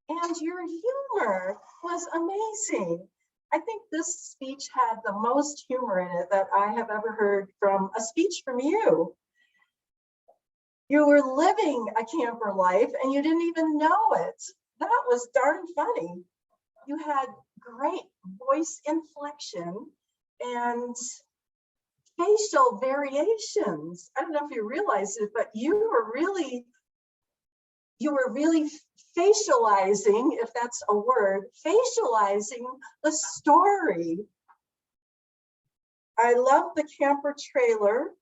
And your humor was amazing. I think this speech had the most humor in it that I have ever heard from a speech from you. You were living a camper life and you didn't even know it. That was darn funny. You had great voice inflection and facial variations. I don't know if you realize it, but you were really facializing, if that's a word, facializing the story. I love the camper trailer.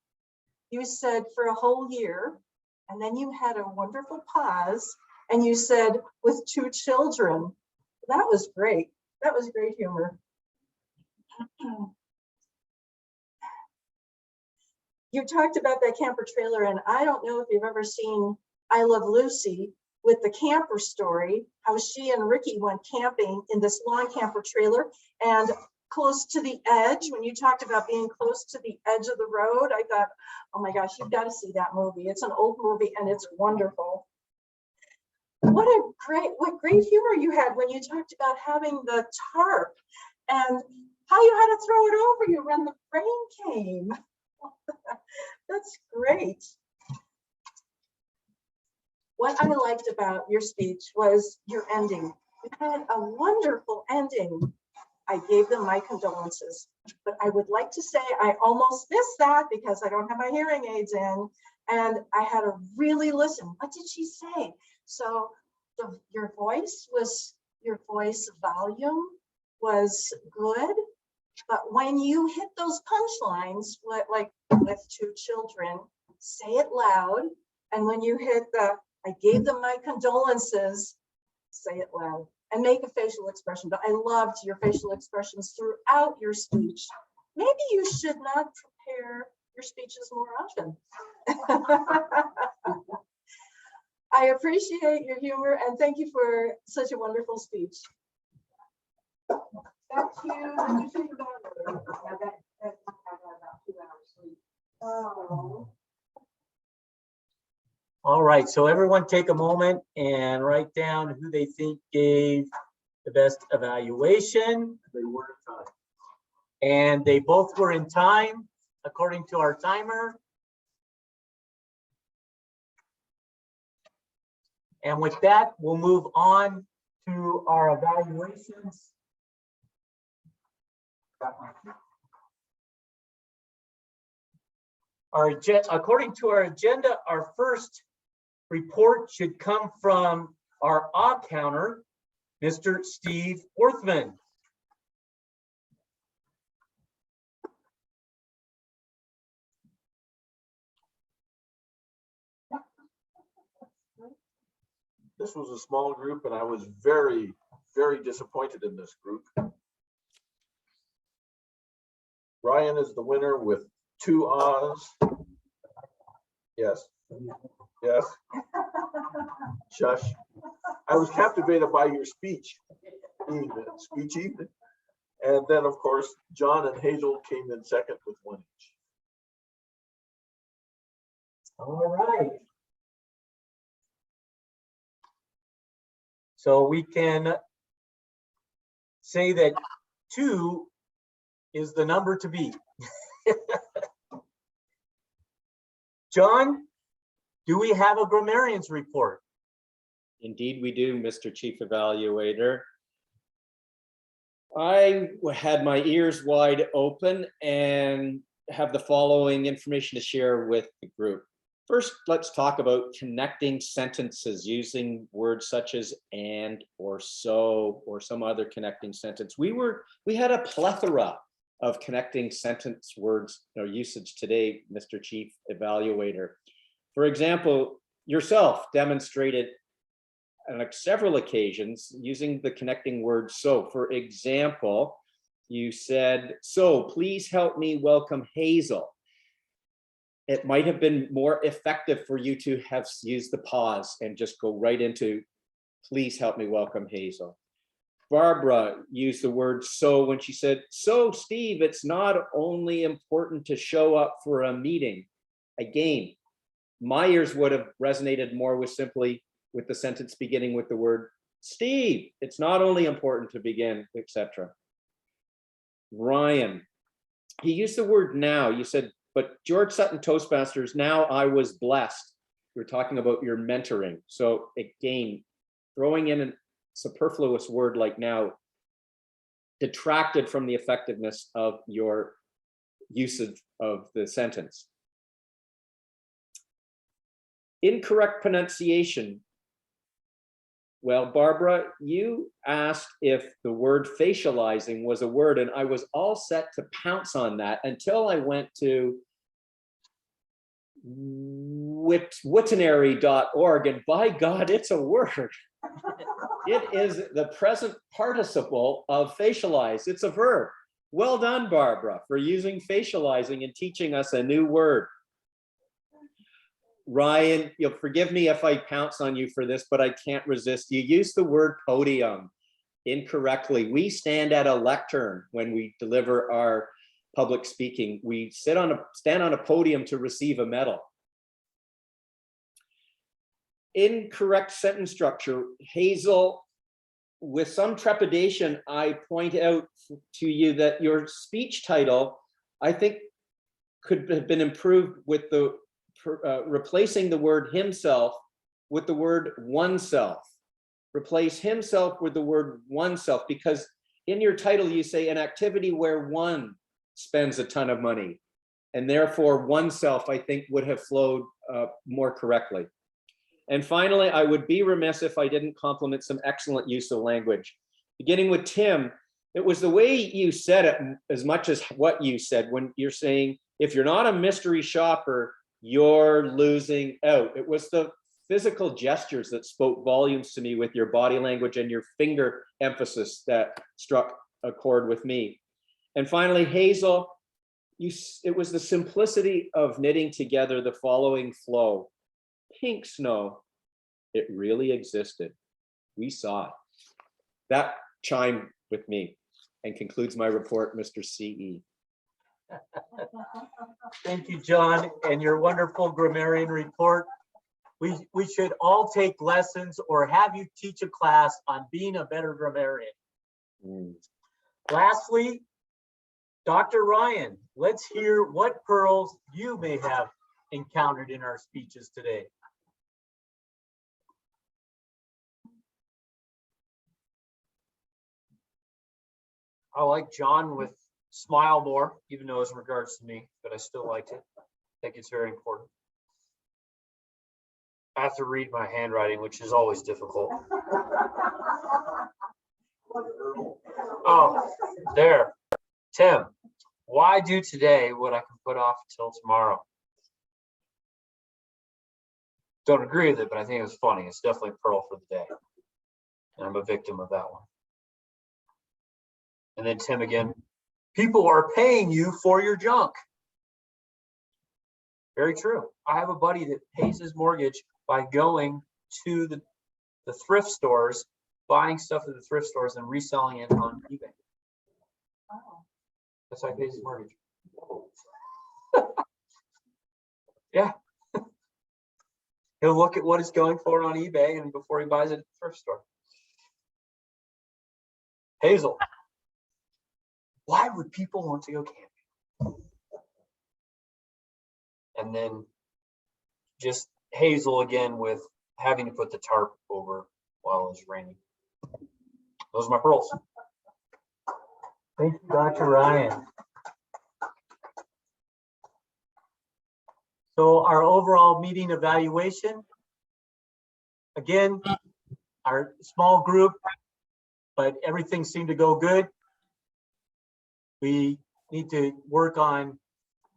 You said for a whole year, and then you had a wonderful pause, and you said with 2 children. That was great. That was great humor. You talked about that camper trailer, and I don't know if you've ever seen I Love Lucy with the camper story, how she and Ricky went camping in this long camper trailer and close to the edge. When you talked about being close to the edge of the road, I thought, oh my gosh, you've got to see that movie. It's an old movie and it's wonderful. What great humor you had when you talked about having the tarp and how you had to throw it over you when the rain came. That's great. What I liked about your speech was your ending. You had a wonderful ending. I gave them my condolences. But I would like to say I almost missed that because I don't have my hearing aids in. And I had to really listen. What did she say? So your voice volume was good. But when you hit those punchlines, like with two children, say it loud. And when you hit I gave them my condolences, say it loud and make a facial expression. But I loved your facial expressions throughout your speech. Maybe you should not prepare your speeches more often. I appreciate your humor and thank you for such a wonderful speech. Back to you. Oh. All right, so everyone take a moment and write down who they think gave the best evaluation. They were in time. And they both were in time, according to our timer. And with that, we'll move on to our evaluations. According to our agenda, our first report should come from our odd counter, Mr. Steve Worthman. This was a small group and I was very, very disappointed in this group. Ryan is the winner with 2 ahs. Yes. Yes. Shush. I was captivated by your speech evening. And then, of course, John and Hazel came in second with 1 each. All right. So we can say that 2 is the number to beat. John, do we have a grammarian's report? Indeed we do, Mr. Chief Evaluator. I had my ears wide open and have the following information to share with the group. First, let's talk about connecting sentences using words such as and or so or some other connecting sentence. We had a plethora of connecting sentence words or usage today, Mr. Chief Evaluator. For example, yourself demonstrated on several occasions using the connecting word so. For example, you said, so please help me welcome Hazel. It might have been more effective for you to have used the pause and just go right into, please help me welcome Hazel. Barbara used the word so when she said, so Steve, it's not only important to show up for a meeting. Again, my ears would have resonated more with simply with the sentence beginning with the word Steve. It's not only important to begin, etc. Ryan, he used the word now. You said, but George Sutton Toastmasters, now I was blessed. We're talking about your mentoring. So again, throwing in a superfluous word like now detracted from the effectiveness of your usage of the sentence. Incorrect pronunciation. Well, Barbara, you asked if the word facializing was a word, and I was all set to pounce on that until I went to wittenary.org, and by God, it's a word. It is the present participle of facialize. It's a verb. Well done, Barbara, for using facializing and teaching us a new word. Ryan, you'll forgive me if I pounce on you for this, but I can't resist. You used the word podium incorrectly. We stand at a lectern when we deliver our public speaking. We stand on a podium to receive a medal. Incorrect sentence structure. Hazel, with some trepidation, I point out to you that your speech title, I think, could have been improved with the replacing the word himself with the word oneself. Replace himself with the word oneself, because in your title, you say an activity where one spends a ton of money, and therefore oneself, I think, would have flowed more correctly. And finally, I would be remiss if I didn't compliment some excellent use of language. Beginning with Tim, it was the way you said it as much as what you said when you're saying, if you're not a mystery shopper, you're losing out. It was the physical gestures that spoke volumes to me with your body language and your finger emphasis that struck a chord with me. And finally, Hazel, it was the simplicity of knitting together the following flow. Pink snow, it really existed. We saw it. That chimed with me and concludes my report, Mr. CE. Thank you, John, and your wonderful grammarian report. We should all take lessons or have you teach a class on being a better grammarian. Lastly, Dr. Ryan, let's hear what pearls you may have encountered in our speeches today. I like John with smile more, even though it's in regards to me, but I still liked it. I think it's very important. I have to read my handwriting, which is always difficult. Oh, there. Tim, why do today what I can put off till tomorrow? Don't agree with it, but I think it was funny. It's definitely a pearl for the day. And I'm a victim of that one. And then Tim again, people are paying you for your junk. Very true. I have a buddy that pays his mortgage by going to the thrift stores, buying stuff at the thrift stores and reselling it on eBay. That's how he pays his mortgage. Yeah. He'll look at what it's going for on eBay and before he buys it at the thrift store. Hazel, why would people want to go camping? And then just Hazel again with having to put the tarp over while it was raining. Those are my pearls. Thank you, Dr. Ryan. So our overall meeting evaluation, again, our small group, but everything seemed to go good. We need to work on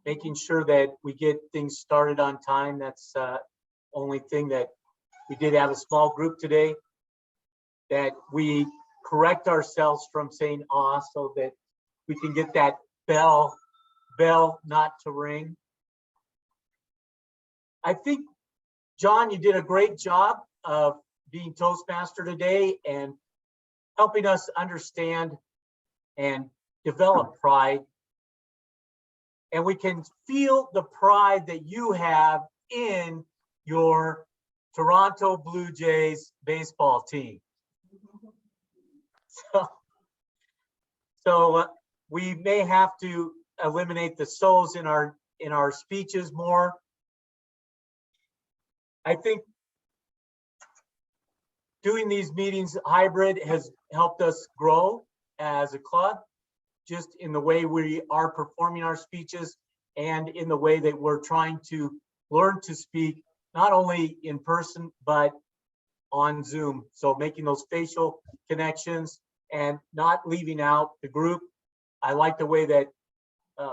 making sure that we get things started on time. That's only thing that we did have a small group today, that we correct ourselves from saying "ah" so that we can get that bell not to ring. I think, John, you did a great job of being Toastmaster today and helping us understand and develop pride. And we can feel the pride that you have in your Toronto Blue Jays baseball team. So we may have to eliminate the so's in our speeches more. I think doing these meetings hybrid has helped us grow as a club, just in the way we are performing our speeches and in the way that we're trying to learn to speak, not only in person, but on Zoom. So making those facial connections and not leaving out the group. I like the way that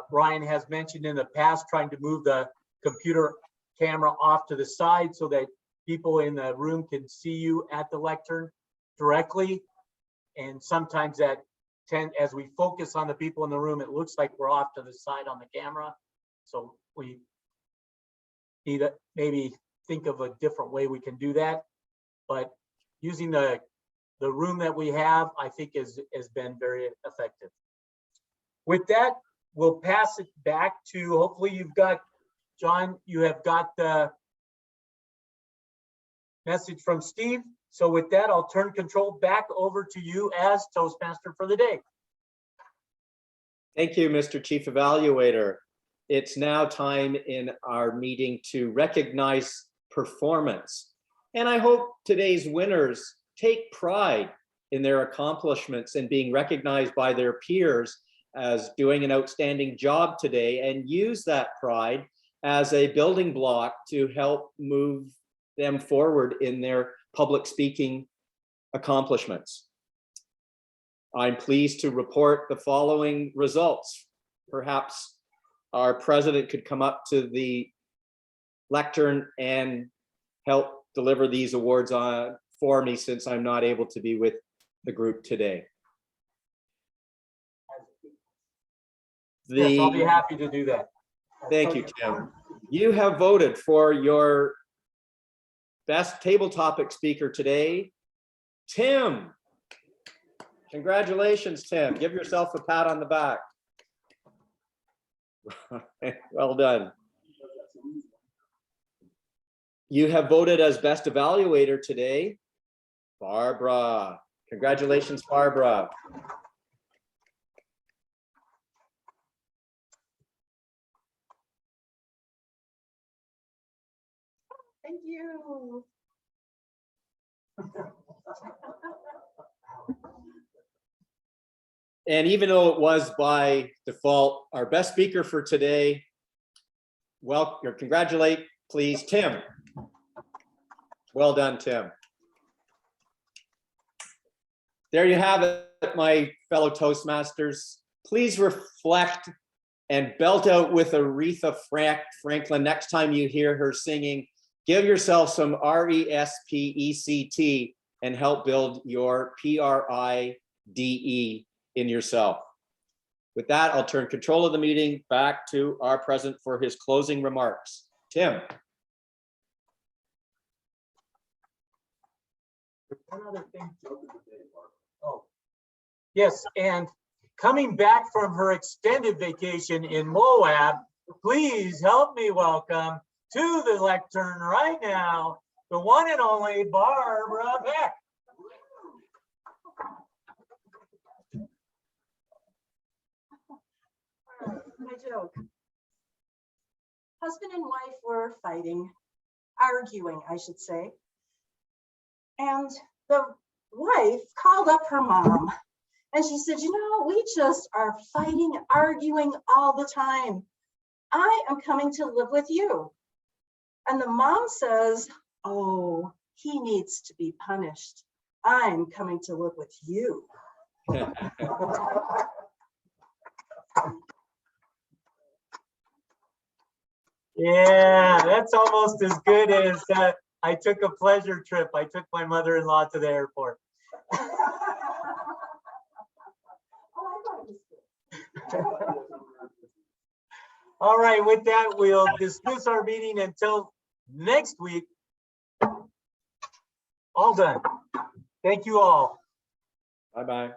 Brian has mentioned in the past, trying to move the computer camera off to the side so that people in the room can see you at the lectern directly. And sometimes as we focus on the people in the room, it looks like we're off to the side on the camera. So we need to maybe think of a different way we can do that. But using the room that we have, I think has been very effective. With that, we'll pass it back to, hopefully you've got, John, you have got the message from Steve. So with that, I'll turn control back over to you as Toastmaster for the day. Thank you, Mr. Chief Evaluator. It's now time in our meeting to recognize performance. And I hope today's winners take pride in their accomplishments and being recognized by their peers as doing an outstanding job today, and use that pride as a building block to help move them forward in their public speaking accomplishments. I'm pleased to report the following results. Perhaps our president could come up to the lectern and help deliver these awards for me, since I'm not able to be with the group today. Yes, I'll be happy to do that. Thank you, Tim. You have voted for your best table topic speaker today, Tim. Congratulations, Tim. Give yourself a pat on the back. Well done. You have voted as best evaluator today, Barbara. Congratulations, Barbara. Thank you. And even though it was by default, our best speaker for today, well, congratulate, please, Tim. Well done, Tim. There you have it, my fellow Toastmasters. Please reflect and belt out with Aretha Franklin next time you hear her singing. Give yourself some RESPECT and help build your PRIDE in yourself. With that, I'll turn control of the meeting back to our president for his closing remarks. Tim. One other thing. Oh, yes, and coming back from her extended vacation in Moab, please help me welcome to the lectern right now, the one and only Barbara Peck. My joke. Husband and wife were fighting, arguing, I should say. And the wife called up her mom and she said, you know, we just are fighting, arguing all the time. I am coming to live with you. And the mom says, oh, he needs to be punished. I'm coming to live with you. Yeah, that's almost as good as I took a pleasure trip. I took my mother-in-law to the airport. All right, with that, we'll dismiss our meeting until next week. All done. Thank you all. Bye-bye.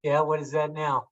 Yeah, what is that now?